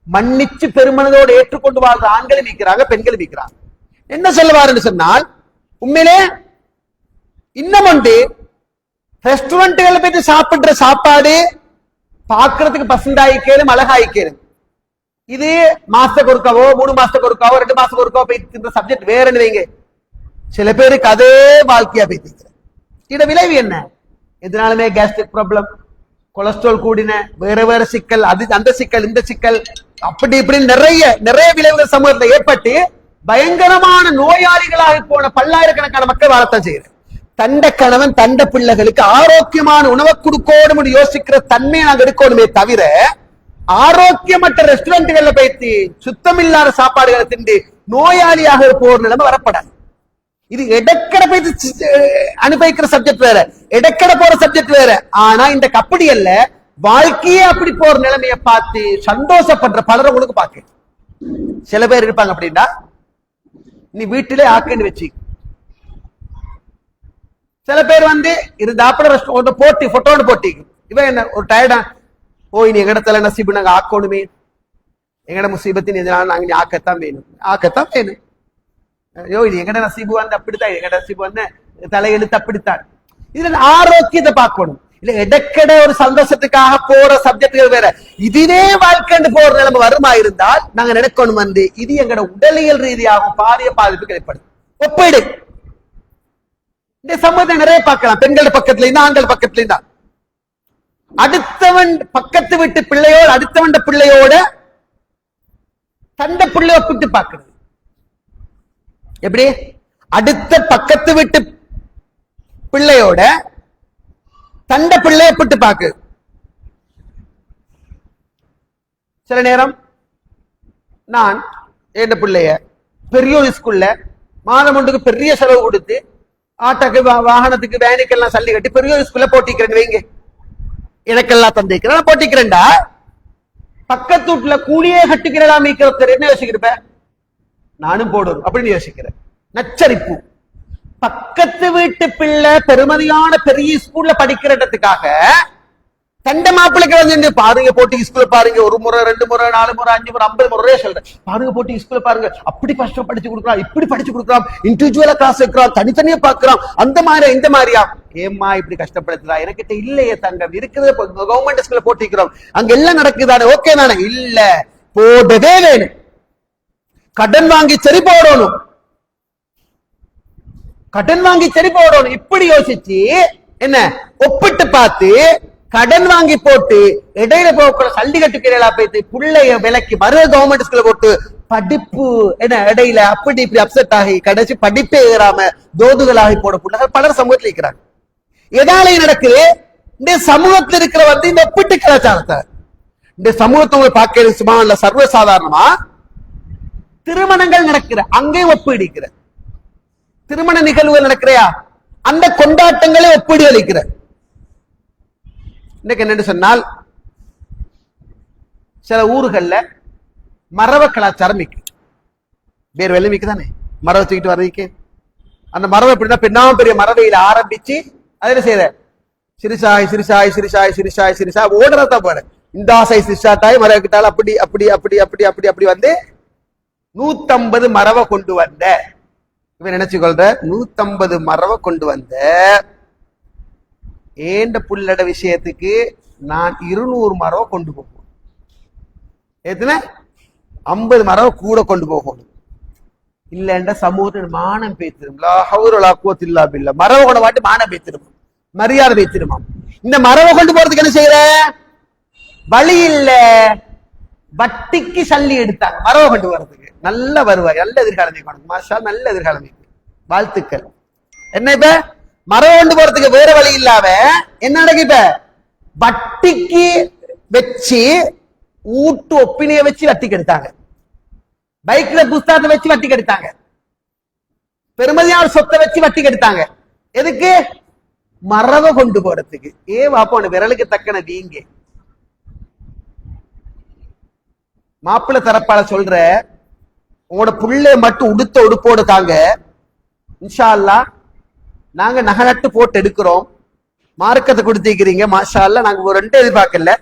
மன்னிச்சு பெருமனதோடு ஏற்றுக்கொண்டு வாழ்ற ஆண்களும் இருக்கிறாங்க, பெண்களும் இருக்கிறாங்க. என்ன சொல்லுவாருன்னு சொன்னால், உண்மையிலே இன்னும் ஒன்று, ரெஸ்டாரண்ட்களை போயிட்டு சாப்பிடுற சாப்பாடு பாக்குறதுக்கு பசந்தாயிக்கேலும் அழகாயிக்கேலும். இது மாசத்துக்கு ஒருக்காவோ 3 மாசத்துக்கு ஒருக்காவோ 2 மாசத்துக்கு ஒருக்காவோ போயிட்டு சப்ஜெக்ட் வேற வைங்க. சில பேருக்கு அதே வாழ்க்கையா போயிட்டு இத விளைவு என்ன, எதனாலுமே கேஸ்ட்ரிக் ப்ராப்ளம், கொலஸ்ட்ரால் கூடின, வேற வேற சிக்கல், அது அந்த சிக்கல் இந்த சிக்கல், அப்படி இப்படி நிறைய நிறைய விளைவுகள் சமூகத்தில் ஏற்பட்டு பயங்கரமான நோயாளிகளாக போன பல்லாயிரக்கணக்கான மக்கள் வாழத்தான் செய்யறேன். தண்ட கணவன் தண்ட பிள்ளைகளுக்கு ஆரோக்கியமான உணவை கொடுக்கணும் யோசிக்கிற தன்மையை நாங்க எடுக்கணுமே தவிர, ஆரோக்கியமற்ற ரெஸ்டாரண்ட்கள்ல போயிட்டு சுத்தமில்லாத சாப்பாடுகளை திண்டு நோயாளியாக போற நிலைமை வரப்படாது. இது இடக்கடை போயிட்டு அனுபவிக்கிற சப்ஜெக்ட் வேற, இடக்கடை போற சப்ஜெக்ட் வேற. ஆனா இந்த கப்படி அல்ல, வாழ்க்கையே அப்படி போற நிலைமையை பார்த்து சந்தோஷப்படுற பலரை உங்களுக்கு பார்க்க சில பேர் இருப்பாங்க. அப்படின்னா நீ வீட்டிலே ஆக்கன்னு வச்சு, சில பேர் வந்து இருந்தாப்புல போட்டி போட்டோன்னு போட்டி இவன் என்ன ஒரு டயர்டா போய் நீ எங்கடத்துல நசீபு நாங்க ஆக்கணுமே, எங்கட முசீபத்தின் எதிரான நாங்க ஆக்கத்தான் வேணும். ஐயோ இது எங்கட நசீபு வந்து அப்படித்தான், எங்கட நசீபு வந்து தலையெழுத்து அப்படித்தான். இதுல ஆரோக்கியத்தை பார்க்கணும். இல்ல இடக்கட ஒரு சந்தோஷத்துக்காக போற சப்ஜெக்டுகள் வேற. இதுவே வாழ்க்கை போற நிலைமை வருமா இருந்தால் நாங்க நினைக்கணும் வந்து இது எங்கட உடலியல் ரீதியாக பாரிய பாதிப்பு ஏற்படும். ஒப்பீடு இந்த சமூகத்தை நிறைய பார்க்கலாம். பெண்கள் பக்கத்துல இருந்தா ஆண்கள் பக்கத்துல இருந்தா அடுத்தவன் பக்கத்து வீட்டு பிள்ளையோட அடுத்தவன் பிள்ளையோட தண்ட பிள்ளை ஒப்பிட்டு பார்க்கிறது. எப்படி? அடுத்த பக்கத்து வீட்டு பிள்ளையோட தண்ட பிள்ளைய ஒப்பிட்டு பார்க்கு. சில நேரம் நான் என் பிள்ளைய பெரிய ஒரு ஸ்கூல்ல மாதம் ஒன்றுக்கு பெரிய செலவு கொடுத்து ஆட்டோக்கு வாகனத்துக்கு வேனுக்கெல்லாம் சல்லி கட்டி பெரிய ஒரு ஸ்கூல்ல போட்டிக்கிறேன் வைங்க, எனக்கெல்லாம் தந்திக்கிறேன் போட்டிக்கிறேன்டா. பக்கத்து வீட்டுல கூலியே கட்டிக்கிறா மீக்கிற என்ன யோசிக்கிறப்ப நானும் போடுறோம் அப்படின்னு யோசிக்கிறேன். நச்சரிப்பு. பக்கத்து வீட்டு பிள்ளை பெருமதியான பெரிய ஸ்கூல்ல படிக்கிறதுக்காக தண்ட மாப்பிள்ளைக்கு வந்து பாருங்க போட்டி ஸ்கூல்ல பாருங்க, ஒரு முறை 2 முறை 4 முறை 5 முறை 50 முறையே சொல்றேன். பாருங்க போட்டி ஸ்கூல்ல பாருங்க, அப்படி கஷ்டம் படிச்சு கொடுக்குறான், இப்படி படிச்சு கொடுக்குறான், இண்டிவிஜுவலா கிளாஸ் வைக்கிறான், தனித்தனியா பாக்குறான், அந்த மாதிரி இந்த மாதிரியா. ஏம்மா இப்படி கஷ்டப்படுத்துறா? எனக்கிட்ட இல்லையே தங்கம், இருக்குது கவர்மெண்ட் ஸ்கூல்ல போட்டிக்கிறோம், அங்க எல்லாம் நடக்குதானே, ஓகே தானே? இல்ல, போடவே வேணும், கடன் வாங்கி சரி போடணும், கடன் வாங்கி சரி போடணும். இப்படி யோசிச்சு என்ன ஒப்பிட்டு பார்த்து கடன் வாங்கி போட்டு இடையில போக்குற சல்லி கட்டுக்கிறா போயிட்டு பிள்ளைய விலைக்கு மறு கவர்மெண்ட் ஸ்கூல்ல போட்டு படிப்பு என்ன இடையில அப்படி இப்படி அப்செட் ஆகி கடைசி படிப்பே ஏறாம தோதுகளாகி போட பிள்ளைகள் பலர் சமூகத்தில் இருக்கிறாங்க. எதாலையும் நடக்குது இந்த சமூகத்தில் இருக்கிற வந்து இந்த ஒப்பிட்டு கலாச்சாரத்தை இந்த சமூகத்தை பார்க்க சும்மா இல்ல, சர்வசாதாரணமா திருமணங்கள் நடக்கிற அங்கேயும் ஒப்பிடிக்கிற திருமண நிகழ்வுகள் நடக்கிறையா அந்த கொண்டாட்டங்களே ஒப்பிடி அளிக்கிற. இன்னைக்கு என்னன்னு சொன்னால் சில ஊர்கள்ல மரப கலாச்சாரம் மிக்கு வேறு வெள்ளை மிக்கு தானே மரபை தூக்கிட்டு வர்றதுக்கு. அந்த மரபை எப்படின்னா பெண்ணாம் பெரிய மரபையில ஆரம்பிச்சு அதில் செய்யற சிறுசாய் சிறுசாய் சிறுசாய் சிறுசாய் சிறுசாய் ஓடுறதான் போற இந்த ஆசை சிறுசாட்டாய் மரபை கிட்டால் அப்படி அப்படி அப்படி அப்படி அப்படி அப்படி வந்து 150 மரபை கொண்டு வந்த இவன் நினைச்சுக்கொள்ற 150 மரபை கொண்டு வந்த ஏண்ட புள்ளட விஷயத்துக்கு நான் 200 மரபை கொண்டு போகணும். எத்தனை 50 மரபை கூட கொண்டு போகணும். இல்ல சமூகத்தின் மானம் பேத்திரும் மரபை கொண்ட வாட்டி மானம் பேத்திருமா, மரியாதை பேத்திருமா. இந்த மரபை கொண்டு போறதுக்கு என்ன செய்யற வழி இல்ல, வட்டிக்கு சல்லி எடுத்தாங்க மரபை கொண்டு போறதுக்கு. நல்ல வருவாய், நல்ல எதிர்காலமே மாஷா, நல்ல எதிர்காலமே வாழ்த்துக்கள். என்ன இப்ப மரபை கொண்டு போறதுக்கு வேற வழி இல்லாம என்ன நடக்கு? இப்ப வட்டிக்கு வச்சு ஊட்டு ஒப்பினிய வச்சு வட்டிக்கு எடுத்தாங்க, பைக்ல புஸ்தகத்தை வச்சு வட்டிக்கு எடுத்தாங்க, பெருமதியான சொத்தை வச்சு வட்டிக்கு எடுத்தாங்க. எதுக்கு? மரபை கொண்டு போறதுக்கு. வாப்போன விரலுக்கு தக்கன வீங்க. மாப்பிள்ளை தரப்பால சொல்ற உங்களோட புள்ளை மட்டும் உடுத்த உடுப்போடு தாங்க, இன்ஷா அல்லாஹ் நாங்க நகை நட்டு போட்டு எடுக்கிறோம், மார்க்கத்தை கொடுத்திருக்கிறீங்க மாஷா அல்லாஹ், நாங்க ஒரு 2 எதிர்பார்க்கல,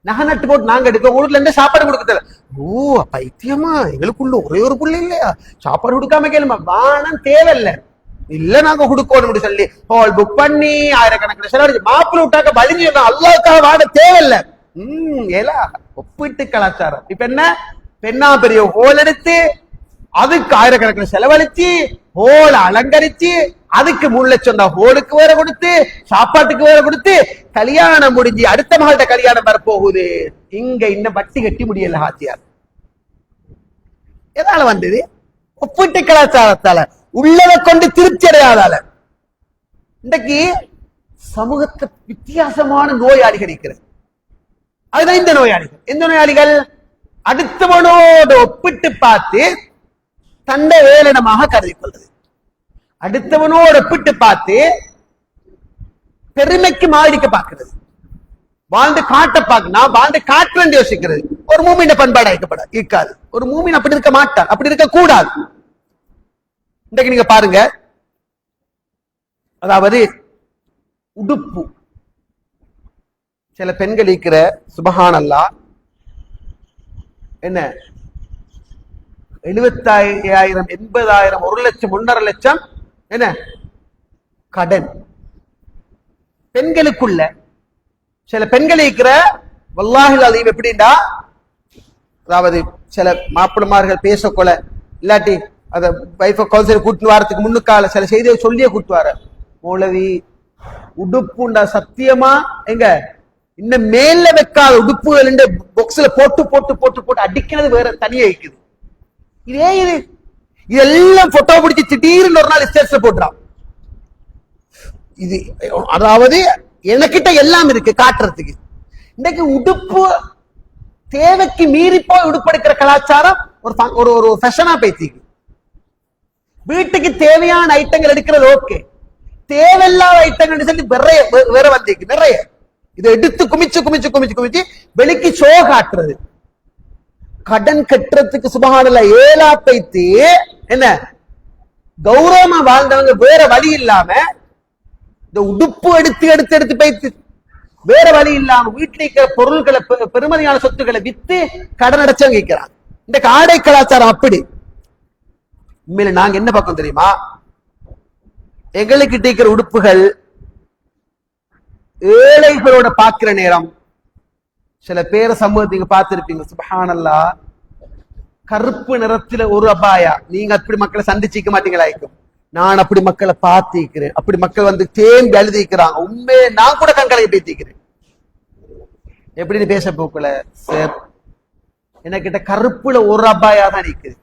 நகை நட்டு போட்டு நாங்க எடுக்கிறோம், ஊர்ல இருந்து சாப்பாடு கொடுக்கல. ஓ பைத்தியமா, எங்களுக்குள்ள ஒரே ஒரு புள்ள இல்லையா, சாப்பாடு கொடுக்காம கேளுமா, வானம் தேவையில்லை, இல்ல நாங்க கொடுக்கணும் சொல்லி ஹால் புக் பண்ணி ஆயிரக்கணக்கில் செலவழிச்சு மாப்பிள்ளை விட்டாக்க வலிஞ்சு அல்லாவுக்காக வாட தேவையில்லை. ஏலா ஒப்பிட்டு கலாச்சாரம். இப்ப என்ன பெண்ணா பெரிய ஹோல் எடுத்து அதுக்கு ஆயிரக்கணக்கில் செலவழிச்சு ஹோல் அலங்கரிச்சு அதுக்கு 3 லட்சம் தான் ஹோலுக்கு வேற கொடுத்து சாப்பாட்டுக்கு வேற கொடுத்து கல்யாணம் முடிஞ்சு அடுத்த மகள்கிட்ட கல்யாணம் வரப்போகுது. இங்க இன்னும் வட்டி கட்டி முடியல ஹாத்தியார். எதால வந்தது? ஒப்பிட்டு கலாச்சாரத்தால, உள்ளதை கொண்டு திருப்தி அடையாதால. இன்றைக்கு சமூகத்தை வித்தியாசமான நோயாளிகள் இருக்கிறது. அதுதான் இந்த நோயாளிகள். எந்த நோயாளிகள்? அடுத்தவனோடு ஒப்பிட்டு பார்த்து தண்டை வேலனமாக கருதி கொள்வது, அடுத்தவனோடு ஒப்பிட்டு பார்த்து பெருமைக்கு மாறிக்க பார்க்கிறது, வாழ்ந்து காட்ட பார்க்க, நான் வாழ்ந்து காட்டுறேன் யோசிக்கிறது. ஒரு மூமின் பண்பாடு இருக்காது. ஒரு மூமின் அப்படி இருக்க மாட்டார், அப்படி இருக்க கூடாது. இன்றைக்கு நீங்க பாருங்க, அதாவது உடுப்பு, சில பெண்கள் இருக்கிற சுபஹானல்லாஹ் என்ன 75,000 80,000 1 லட்சம் 1.5 லட்சம் என்ன கடன் பெண்களுக்குள்ள. சில பெண்கள் இருக்கிற வல்லாஹில் அதையும் எப்படின்னா, அதாவது சில மாப்பிளமார்கள் பேசக்கொள்ள இல்லாட்டி அத வைஃப கவுன்சிலர் கூட்டு வாரத்துக்கு முன்னுக்கால சில செய்தியை சொல்லியே கூட்டுவார, மௌலவி உடுப்புண்டா சத்தியமா எங்க இன்னும் மேல வைக்காத உடுப்புகள் பாக்ஸ்ல போட்டு போட்டு போட்டு போட்டு அடிக்கிறது வேற தனியா இருக்குது. இது இதெல்லாம் போட்டோ பிடிச்சி திடீர்னு ஒரு நாள் ஸ்டேட்ஸ்ல போட்டுறான். இது அதாவது எனக்கிட்ட எல்லாம் இருக்கு காட்டுறதுக்கு. இன்னைக்கு உடுப்பு தேவைக்கு மீறி போய் உடுப்பெடுக்கிற கலாச்சாரம் ஒரு ஒரு ஃபேஷனா பேசிக்கு. வீட்டுக்கு தேவையான ஐட்டங்கள் எடுக்கிறது ஓகே, தேவையில்லாத ஐட்டங்கள் சொல்லி வேற வந்திருக்கு நிறைய. இதை எடுத்து குமிச்சு குமிச்சு குமிச்சு குமிச்சு வெளிக்கு ஷோ காட்டுறது. கடன் கட்டுறதுக்கு சுபஹானல்லாஹ் ஏலா பைத்து என்ன கௌரவமா வாழ்ந்தவங்க வேற வழி இல்லாம இந்த உடுப்பு எடுத்து எடுத்து எடுத்து பைத்து வேற வழி இல்லாம வீட்டில் இருக்கிற பொருள்களை பெருமதியான சொத்துக்களை வித்து கடன் அடைச்சவங்க இருக்கிறாங்க. இந்த ஆடை கலாச்சாரம் அப்படி. உண்மையில நாங்க என்ன பக்கம் தெரியுமா, எங்களுக்கு இருக்கிற உடுப்புகள் ஏழைகளோட பாக்குற நேரம் சில பேரை சமூகத்துக்கு பார்த்திருப்பீங்க சுப்ஹானல்லாஹ், கருப்பு நிறத்துல ஒரு அபாயா. நீங்க அப்படி மக்களை சந்திச்சிக்க மாட்டீங்களா? நான் அப்படி மக்களை பார்த்திக்கிறேன். அப்படி மக்கள் வந்து தேம்பி எழுதிக்கிறாங்க. உண்மையை நான் கூட கண்களை பேசிக்கிறேன். எப்படின்னு பேச போக்கல சார், எனக்கிட்ட கருப்புல ஒரு அபாயா தான் நிக்குது.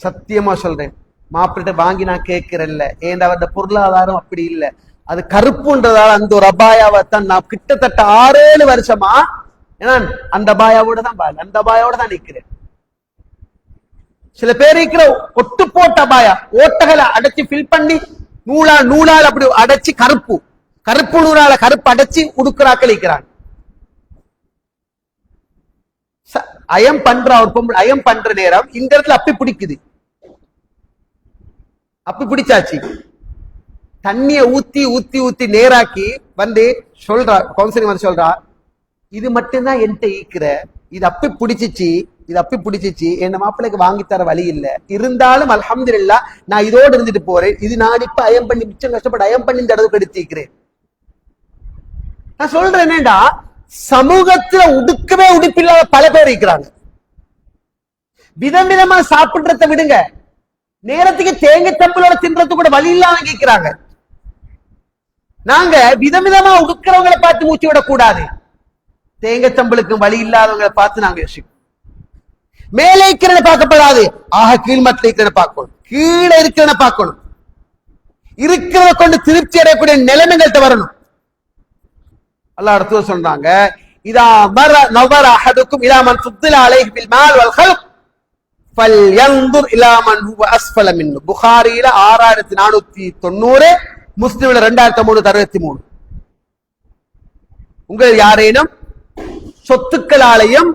சத்தியமா சொல்றேன், மாப்பிள்ளிட்ட வாங்கி நான் கேட்கிறேன்ல, ஏன் அவருடைய பொருளாதாரம் அப்படி இல்லை. அது கருப்புன்றதால அந்த ஒரு அபாயாவை தான் நான் கிட்டத்தட்ட 6-7 வருஷமா அந்த அபாயாவோட தான் நிக்கிறேன். சில பேர் இருக்கிற ஒட்டு போட்ட அபாயா, ஓட்டகளை அடைச்சி ஃபில் பண்ணி நூலால் அப்படி அடைச்சி கருப்பு நூலால கருப்பு அடைச்சி உடுக்குறாக்கள் இருக்கிறாங்க. அயம் பண்ற ஒரு பொம்பளை அயம் பண்ற நேரம் இந்த இடத்துல அப்பி பிடிக்குது. அப்பி பிடிச்சாச்சு, தண்ணிய ஊத்தி ஊத்தி ஊத்தி நேராக்கி வந்து சொல்றா, கவுன்சிலிங் வந்து சொல்றா, இது மட்டும்தான் என்கிட்ட ஈக்கிற, இது அப்பி பிடிச்சிச்சு என்ன மாப்பிள்ளைக்கு வாங்கி தர வழி இல்ல, இருந்தாலும் அல்ஹம்துலில்லாஹ் நான் இதோடு இருந்துட்டு போறேன். இது நான் இப்ப அயம் பண்ணி மிச்சம் கஷ்டப்பட்டு அயம் பண்ணி இந்த அளவுக்கு எடுத்திருக்கிறேன். நான் சொல்றேன் என்னடா, சமூகத்துல உடுக்கவே உடுப்பில்லாத பல பேர் இருக்கிறாங்க. விதம் விதமா சாப்பிடுறத விடுங்க, நேரத்துக்கு தேங்காய் தம்பளோட தின்றதுக்கு கூட வழி இல்லாம கேட்கிறாங்க. நாங்க விதவிதமா உடுக்கிறவங்களை பார்த்து மூச்சு விடக்கூடாது. தேங்காய் தம்பளுக்கும் வழி இல்லாதவங்களை பார்த்து நாங்க யோசிக்கணும். மேலே இருக்கிறத பார்க்கப்படாது, ஆக கீழ்மட்டில் இருக்கிறத பார்க்கணும், கீழே இருக்கிறத பார்க்கணும். இருக்கிறத கொண்டு திருப்தி அடையக்கூடிய நிலைமைகள்ட்ட வரணும். அல்லாஹ் ரசூல் சொல்றாங்க, இதா நவர அஹதுக்கும் இலா மன் ஃபுத்தில அலைஹி பில் மால் வல் ஹல்க் ஃபல்யன்துர் இலா மன் ஹுவ அஸ்ஃபல மின்ஹு. புகாரியில 6490, முஸ்லிம்ல 2363. உங்கள் யாரேனும் சொத்துக்களாலையும்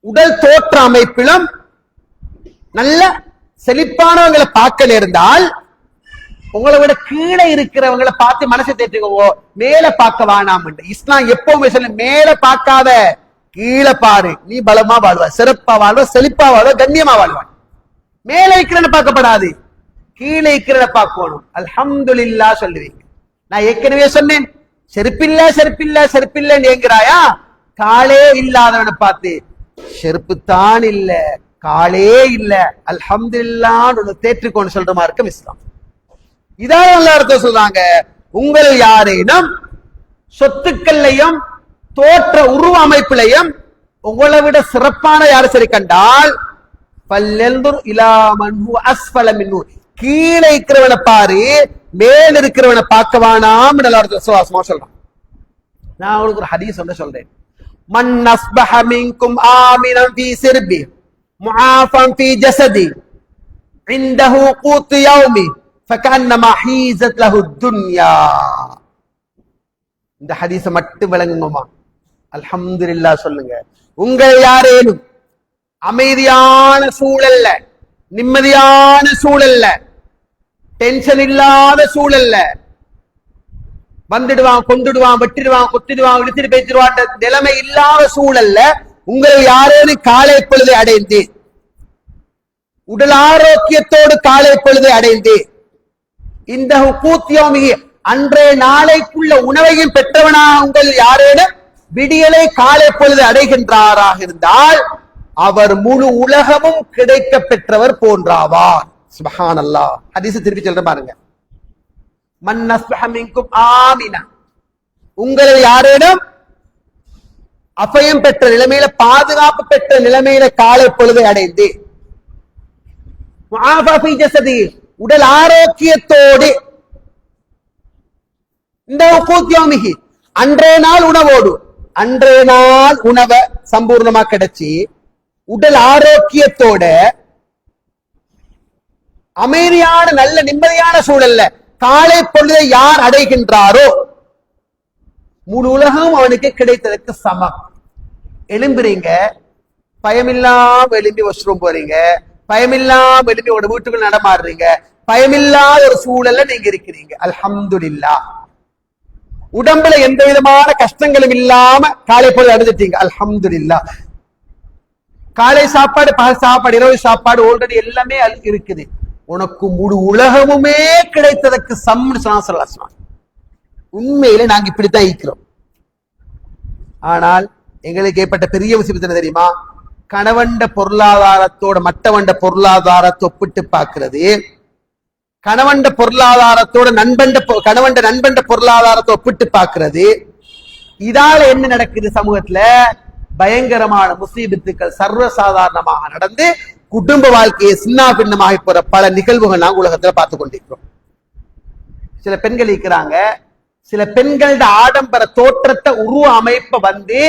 உடல் தோற்ற அமைப்பிலும் நல்ல செழிப்பானவங்களை பார்க்க நேர்ந்தால் உங்களை விட கீழே இருக்கிறவங்களை பார்த்து மனசை தேற்றுக்கோ, மேல பார்க்க வேணாம். இஸ்லாம் எப்பவுமே சொல்ல, மேல பார்க்காத கீழே பாரு, நீ பலமா வாழ்வ, சிறப்பா வாழ்வ, செழிப்பா வாழ்வ, கண்ணியமா வாழ்வ. மேல இருக்கிறத பார்க்கப்படாது, கீழே இருக்கிறத பார்க்கணும். அல்ஹம்துலில்லாஹ் சொல்லுவீங்க. நான் ஏற்கனவே சொன்னேன், செருப்பில்ல ஏங்குறாயா, காலே இல்லாதவனை பார்த்து செருப்பு தான் இல்ல, காலே இல்ல, அல்ஹம்துலில்லாஹ் தேற்றுக்கோன்னு சொல்ற மார்க்கம் இஸ்லாம். இதான் எல்லாருக்கும் சொல்றாங்க, உங்கள் யாரேனும் சொத்துக்கள்லையும் தோற்ற உருவ அமைப்பிலையும் உங்களை விட சிறப்பான யாரு சரி கண்டால் கீழே இருக்கிறவனை பாரு, மேல இருக்கிறவனை பார்க்க வேணாம். சொல்றான். நான் உங்களுக்கு ஒரு ஹதீஸ் சொல்றேன். மன் அஸ்பஹ மின்கும் ஆமினன் ஃபீ சிர்பி முஆஃபன் ஃபீ ஜஸதி இன்தஹு கூத்து யௌமி ஃபகன்னமா ஹீஸத் லஹு துன்யா. இந்த ஹதீஸ மட்டும் விளங்குங்கம்மா. அல்ஹம்துலில்லாஹ் சொல்லுங்க. உங்கள் யாரேனும் அமைதியான சூழல்ல, நிம்மதியான சூழல்ல, டென்ஷன் இல்லாத சூழல்ல, வந்துடுவான் கொண்டுடுவான் வெட்டிடுவான் கொத்திடுவான் இழுத்துட்டு பேசிடுவான் நிலைமை இல்லாத சூழல்ல உங்கள் யாரேனும் காலை பொழுதை அடைந்து உடல் ஆரோக்கியத்தோடு காலை பொழுதை அடைந்து இந்த கூத்தியோமிகி அன்றைய நாளைக்குள்ள உணவையும் பெற்றவனா உங்கள் யாரேனும் விடியலை காலை பொழுது அடைகின்றாராக இருந்தால் அவர் முழு உலகமும் கிடைக்க பெற்றவர் போன்றாவார். சுப்ஹானல்லாஹ். ஹதீஸ் திருப்பி சொல்ற பாருங்க. மன் அஸ்பஹ மின்கும் ஆமினா, உங்களில் யாரேனும் அபயம் பெற்ற நிலைமையில, பாதுகாப்பு பெற்ற நிலைமையில காலை பொழுதை அடைந்து முஆஃபா ஃபீ ஜஸதி, உடல் ஆரோக்கியத்தோடு, இந்த கூத்தியோமிகி அன்றைய நாள் உணவோடு, அன்றைய நாள் உணவை சம்பூர்ணமா கிடைச்சி உடல் ஆரோக்கியத்தோட அமைதியான நல்ல நிம்மதியான சூழல்ல காலை பொழுதை யார் அடைகின்றாரோ முழு உலகம் அவனுக்கு கிடைத்ததற்கு சமம். எழும்புறீங்க, பயமில்லாம எழும்பி வாஷ்ரூம் போறீங்க, பயமில்லாம எழுப்பி உங்களோட வீட்டுக்குள்ள நடமாடுறீங்க, பயமில்லாத ஒரு சூழல்ல நீங்க இருக்கிறீங்க. அல்ஹம்துலில்லாஹ். உடம்புல எந்த விதமான கஷ்டங்களும் இல்லாம காலை பொழுது அடைஞ்சிட்டீங்க. அல்ஹம்துலில்லாஹ். காலை சாப்பாடு, பகல் சாப்பாடு, இரவு சாப்பாடு ஆல்ரெடி எல்லாமே இருக்குது. உனக்கு முழு உலகமுமே கிடைத்ததற்கு சம்மன். உண்மையில நாங்க இப்படித்தான் இருக்கிறோம். ஆனால் எங்களுக்கு ஏற்பட்ட பெரிய விஷயம் என்ன தெரியுமா? கணவண்ட பொருளாதாரத்தோட மற்றவண்ட பொருளாதாரத்தை ஒப்பிட்டு பார்க்கிறது, கணவண்ட பொருளாதாரத்தோட கணவண்ட நண்பண்ட பொருளாதாரத்தை ஒப்பிட்டு பார்க்கிறது. இதால என்ன நடக்குது? சமூகத்துல பயங்கரமான முசீபத்துக்கள் சர்வசாதாரணமாக நடந்து குடும்ப வாழ்க்கையை சின்ன பின்னமாக போற பல நிகழ்வுகள் நாங்கள் உலகத்துல பார்த்து கொண்டிருக்கிறோம். சில பெண்கள் இருக்கிறாங்க, சில பெண்களோட ஆடம்பர தோற்றத்தை உருவ அமைப்பை வந்து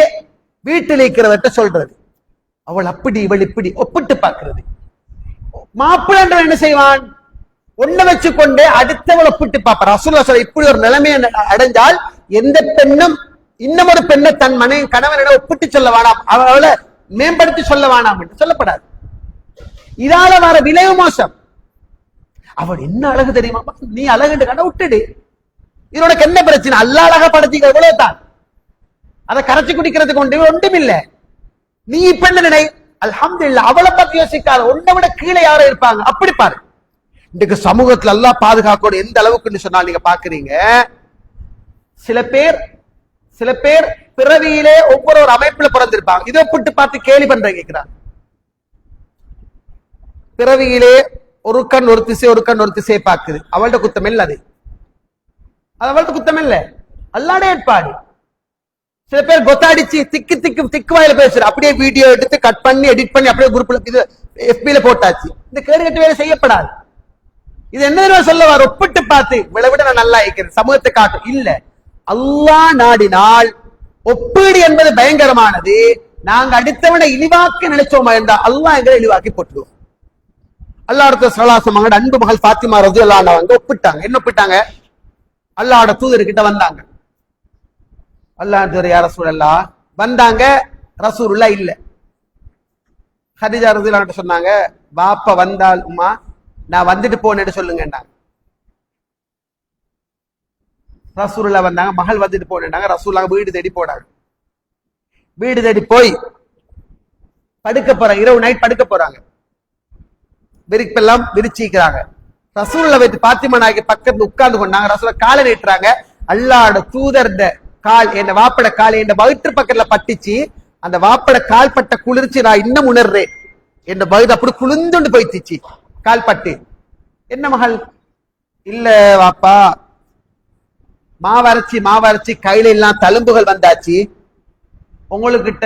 வீட்டில் இருக்கிறவர்கிட்ட சொல்றது, அவள் அப்படி இவள் இப்படி ஒப்பிட்டு பார்க்கிறது. மாப்பிள்ளை என்ன செய்வான்? ஒண்ணு வச்சுக்கொண்டு அடுத்தவள் ஒப்பிட்டு பார்ப்பார். ரசூலுல்லாஹ் ஸல்லல்லாஹு அலைஹி வஸல்லம் இப்படி ஒரு நிலைமையை அடைஞ்சால் எந்த பெண்ணும் இன்னும் ஒரு பெண்ணை தன் மனைவி கணவனிடம் ஒப்பிட்டு சொல்ல வேணாம், அவளை மேம்படுத்தி சொல்ல வேணாம் என்று சொல்லப்படாது. இதால வர விளைவு மோசம். அவள் என்ன அழகு தெரியுமா? நீ அழகு கண்ட விட்டுடு, இதோட என்ன பிரச்சனை? அல்லா அழகா படைச்சிக்க எவ்வளவுதான், அதை கரைச்சி குடிக்கிறதுக்கு ஒன்று ஒன்றும் இல்லை. நீ இப்ப என்ன நினை? அல்ஹம்துலில்லாஹ். அவளை பத்தி யோசிக்காத, உன்னை விட கீழே யாரும் இருப்பாங்க அப்படி பாரு. இன்றைக்கு சமூகத்துல எல்லாம் பாதுகாக்கணும் எந்த அளவுக்கு சொன்னால் நீங்க பாக்குறீங்க, சில பேர் பிறவியிலே ஒவ்வொரு ஒரு அமைப்புல பிறந்திருப்பாங்க. இதை ஒப்பிட்டு பார்த்து கேலி பண்ற கேட்கிறாங்க. பிறவியிலே ஒரு கண் ஒரு திசை, ஒரு கண் ஒரு திசையை பார்க்குது. அவள்கிட்ட குத்தம் இல்லை, அது அவள்கிட்ட குத்தம் இல்லை, அல்லாட ஏற்பாடு. சில பேர் கொத்தாடிச்சு திக்கு வாயில பேசுற, அப்படியே வீடியோ எடுத்து கட் பண்ணி எடிட் பண்ணி அப்படியே குரூப்ல இது எஃபில போட்டாச்சு. இந்த கேடு கட்டு வேலை செய்யப்படாது. இது என்ன சொல்ல வர? ஒப்பிட்டு பார்த்து விட நான் நல்லா இருக்கிறேன் சமூகத்தை காட்டும் இல்ல. அல்லாஹ் நாடினால் ஒப்பீடு என்பது பயங்கரமானது. நாங்க அடுத்தவனை இழிவாக்கி நினைச்சோமா இருந்தா அல்லாஹ் எங்களை இழிவாக்கி போட்டுடுவோம். அல்லாஹ் சலாசமாக அன்பு மகள் பாத்திமா ரலியல்லாஹு அன்ஹா வந்து ஒப்பிட்டாங்க. என்ன ஒப்பிட்டாங்க? அல்லாஹ்வோட தூதர்கிட்ட வந்தாங்க. அல்லாஹ் யா ரசூலல்லாஹ் வந்தாங்க, ரசூலுல்லாஹ் இல்ல. ஹதீஜா ரலியல்லாஹு அன்ஹா சொன்னாங்க, பாப்பா வந்தால் உம்மா நான் வந்துட்டு போனேன்னு சொல்லுங்கன்னாங்க. ரசூலுல்லாஹ் வந்தாங்க, மகள் வந்துட்டு போனேன்னாங்க. ரசூலுல்லாஹ் வீடு தேடி போனாங்க. வீடு தேடி போய் படுக்க போறாங்க, இரவு நைட் படுக்க போறாங்க. விரிப்பெல்லாம் விரிச்சிக்கிறாங்க. ரசூலுல்லாஹ் வைத்து பாத்திமா நாயகி பக்கத்துல உட்கார்ந்து கொண்டாங்க. ரசூலுல்லாஹ் காலை நீட்டுறாங்க. அல்லாஹ்வோட தூதர்ட கால் என் வாப்பட கால் என் வயிற்று பக்கத்துல பட்டுச்சு. அந்த வாப்பட கால் பட்ட குளிர்ச்சி நான் இன்னும் உணர்றேன். என் வயிறு அப்படி குளிர்ந்துண்டு போயிடுச்சு கால் பட்டு. என்ன மகள்? இல்ல வாப்பா, மாவரைச்சி கையில எல்லாம் தழும்புகள் வந்தாச்சு. உங்களுக்கிட்ட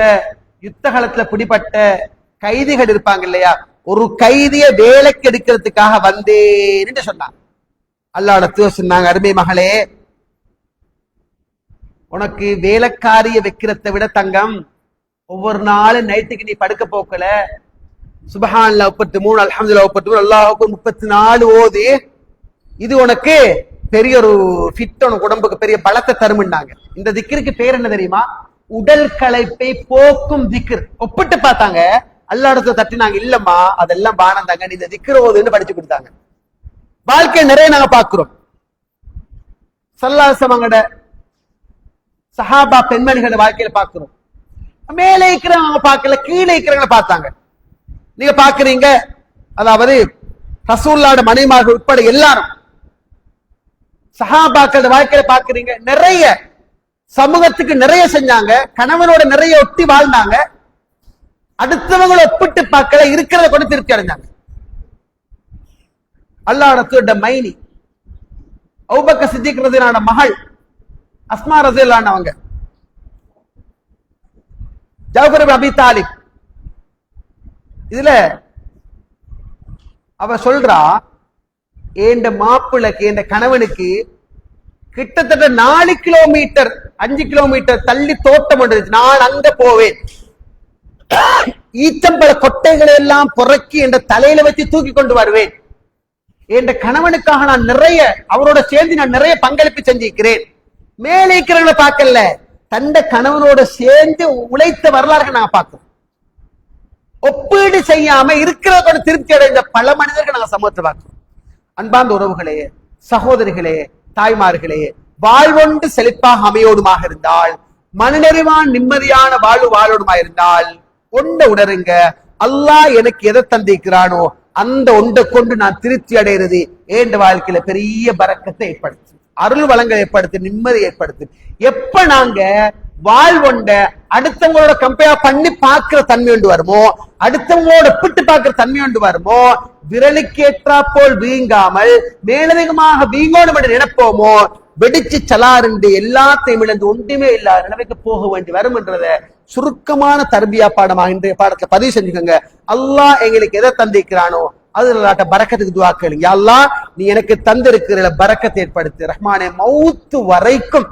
யுத்த காலத்துல பிடிப்பட்ட கைதிகள் இருப்பாங்க இல்லையா, ஒரு கைதிய வேலைக்கு எடுக்கிறதுக்காக வந்தேன்னு சொன்னாங்க. அல்லாஹ்வோட தூதர் சொன்னாங்க, அருமை மகளே, உனக்கு வேலைக்காரிய வைக்கிறத விட தங்கம் ஒவ்வொரு நாளும் நைட்டுக்கு நீ படுக்க போக்கல சுபஹானல்லாஹ் 33, அல்ஹம்துலில்லாஹ் 33, அல்லாஹ் அக்பர் 34 ஓதி, இது உனக்கு பெரிய ஒரு ஃபிட், உனக்கு உடம்புக்கு பெரிய பலத்தை தரும்னாங்க. இந்த திக்ருக்கு பேர் என்ன தெரியுமா? உடல் களைப்பை போக்கும் திக்ர். ஒப்பிட்டு பார்த்தாங்க, அல்லாஹ் இடத்துல தட்டினாங்க, இல்லம்மா அதெல்லாம் பானந்தாங்க, நீ இந்த திக்ர் ஓதுன்னு படிச்சு கொடுத்தாங்க. வாழ்க்கை நிறைய நாங்க பாக்குறோம். சல்லாசமங்கட சஹாபா பெண்மணிகளோட வாழ்க்கையில பாக்குறோம். மேலே இருக்கிறவங்க பார்க்கல, கீழே இருக்கிறவங்க பார்த்தாங்க. நீங்க பாக்குறீங்க, அதாவது ரசூலுல்லாஹ்வுடைய மனைவிமார்கள் உட்பட எல்லாரும் சஹாபாக்களோட வாழ்க்கையில பாக்குறீங்க, நிறைய சமூகத்துக்கு நிறைய செஞ்சாங்க, கணவனோட நிறைய ஒட்டி வாழ்ந்தாங்க. அடுத்தவங்களை ஒப்பிட்டு பார்க்கல, இருக்கிறத கொண்டு திருப்தி அடைஞ்சாங்க. அல்லாஹ் ரசூலுடைய மைனி அபூபக்கர் சித்திக் ரலியல்லாஹு அன்ஹு மகள் அஸ்மா ரலியல்லாஹு அன்ஹா, அவங்க ஜாஃபர் இப்னு அபி தாலிப், இதுல அவ சொல்றா, என் மாப்பிள்ளைக்கு, என் கணவனுக்கு கிட்டத்தட்ட 4 கிலோமீட்டர் 5 கிலோமீட்டர் தள்ளி தோட்டம் ஒன்று, நான் அங்க போவேன், ஈச்சம்பழ கொட்டைகளை எல்லாம் புறக்கி என்ற தலையில வச்சு தூக்கி கொண்டு வருவேன். என் கணவனுக்காக நான் நிறைய, அவரோட சேர்ந்து நான் நிறைய பங்களிப்பு செஞ்சிருக்கிறேன். மேலே இருக்கிறவங்களை பார்க்கல, தந்த கணவனோட சேர்ந்து உழைத்த வரலாறுகள் நாங்க பார்க்கிறோம். ஒப்பீடு செய்யாம இருக்கிறத திருப்தி அடைந்த பல மனிதர்கள் நாங்க சமூகத்தை பார்க்கிறோம். அன்பார்ந்த உறவுகளே, சகோதரிகளே, தாய்மார்களே, வாழ்வொன்று செழிப்பாக அமையோடுமாக இருந்தால், மனநிறைவான் நிம்மதியான வாழ்வு வாழோடுமா இருந்தால் ஒன்றை உணருங்க, அல்லாஹ் எனக்கு எதை தந்திருக்கிறானோ அந்த ஒன்றை கொண்டு நான் திருப்தி அடைகிறது என்ற வாழ்க்கையில பெரிய பரக்கத்தை ஏற்படுத்து, அருள் வளங்கள் ஏற்படுத்து, நிம்மதி ஏற்படுத்து. எப்ப நாங்க வாழ்வொண்ட அடுத்தவங்களோட கம்பேர் பண்ணி பார்க்கிற தன்மை ஒன்று வருமோ, அடுத்தவங்களோட ஒப்பிட்டு பார்க்கிற தன்மை ஒன்று வருமோ, விரலுக்கு ஏற்றா போல் வீங்காமல் மேலதிகமாக வீங்கோடும் என்று நினைப்போமோ, வெடிச்சு சலாருண்டு எல்லாத்தையும் இழந்து ஒன்றுமே இல்லாத நிலைமைக்கு போக வேண்டி வரும் என்றத சுருக்கமான தர்பியா பாடமாக இன்றைய பாடத்தை பதிவு செஞ்சுக்கோங்க. அல்லாஹ் எங்களுக்கு எதை தந்திருக்கிறானோ அது பரக்கத்துக்கு துஆ கேளுங்க. அல்லாஹ் நீ எனக்கு தந்திருக்கிற பரக்கத்தை ஏற்படுத்து ரஹ்மானே. மௌத்து வரைக்கும்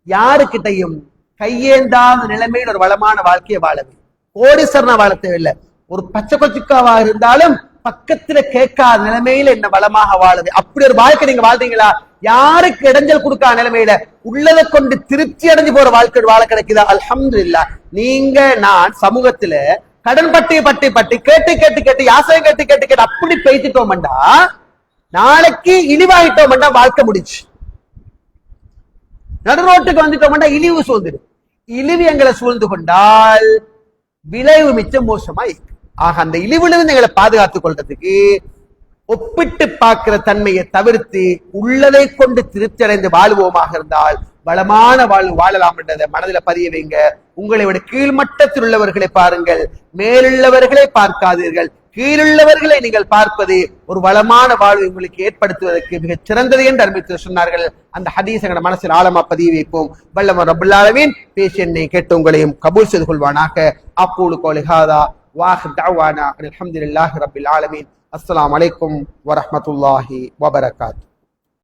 யாருக்கிட்டையும் கையேந்தாத நிலைமையில் ஒரு வளமான வாழ்க்கையை வாழவே, கோடீஸ்வரனா வாழ தேவையில்லை, ஒரு பச்சை கொச்சுக்காவா இருந்தாலும் பக்கத்துல கேட்காத நிலைமையில என்ன வளமாக வாழுது. அப்படி ஒரு வாழ்க்கை நீங்க வாழ்றீங்களா? யாருக்கு இடைஞ்சல் கொடுக்காத நிலைமையில உள்ளதை கொண்டு திருப்தி அடைஞ்சு போற வாழ்க்கை வாழ கிடைக்குதா? அல்ஹம்துலில்லாஹ். நீங்க நான் சமூகத்துல கடன் பட்டி பட்டி பட்டி கேட்டு கேட்டு கேட்டு யாசகம் கேட்டு கேட்டு கேட்டு அப்படி பேசிட்டோம்டா, நாளைக்கு இழிவாகிட்டோம்டா வாழ்க்கை முடிச்சு. நடுரோட்டுக்கு வந்துட்டோம்டா இழிவு சூழ்ந்துடும். இழிவு எங்களை சூழ்ந்து கொண்டால் விளைவு மிச்சம் மோசமா இருக்கு. ஆக அந்த இழிவிலிருந்து எங்களை பாதுகாத்துக் கொள்றதுக்கு ஒப்பிட்டு பார்க்கிற தன்மையை தவிர்த்து உள்ளதை கொண்டு திருப்தி அடைந்து வாழ்வோமாக இருந்தால் வளமான வாழ்வு வாழலாம் என்றதை மனதில் பதிய வைங்க. உங்களை விட கீழ்மட்டத்தில் உள்ளவர்களை பாருங்கள், மேலுள்ளவர்களை பார்க்காதீர்கள். கீழுள்ளவர்களை நீங்கள் பார்ப்பது ஒரு வளமான வாழ்வை உங்களுக்கு ஏற்படுத்துவதற்கு மிகச் சிறந்தது என்று அறிவித்து சொன்னார்கள். அந்த ஹதீஸ் எங்களோட மனசில் ஆழமா பதிய வைப்போம். வல்லவர் ரப்பல் ஆலமீன் பேசி என்னை கேட்டு உங்களையும் கபூல் செய்து கொள்வானாக. அக்கூலு கௌலி ஹாதா வாஹிர் தஅவானா அல்ஹம்துலில்லாஹி ரப்பில் ஆலமீன். அஸ்ஸலாமு அலைக்கும் வரஹ்மத்துல்லாஹி வபரகாத்துஹு.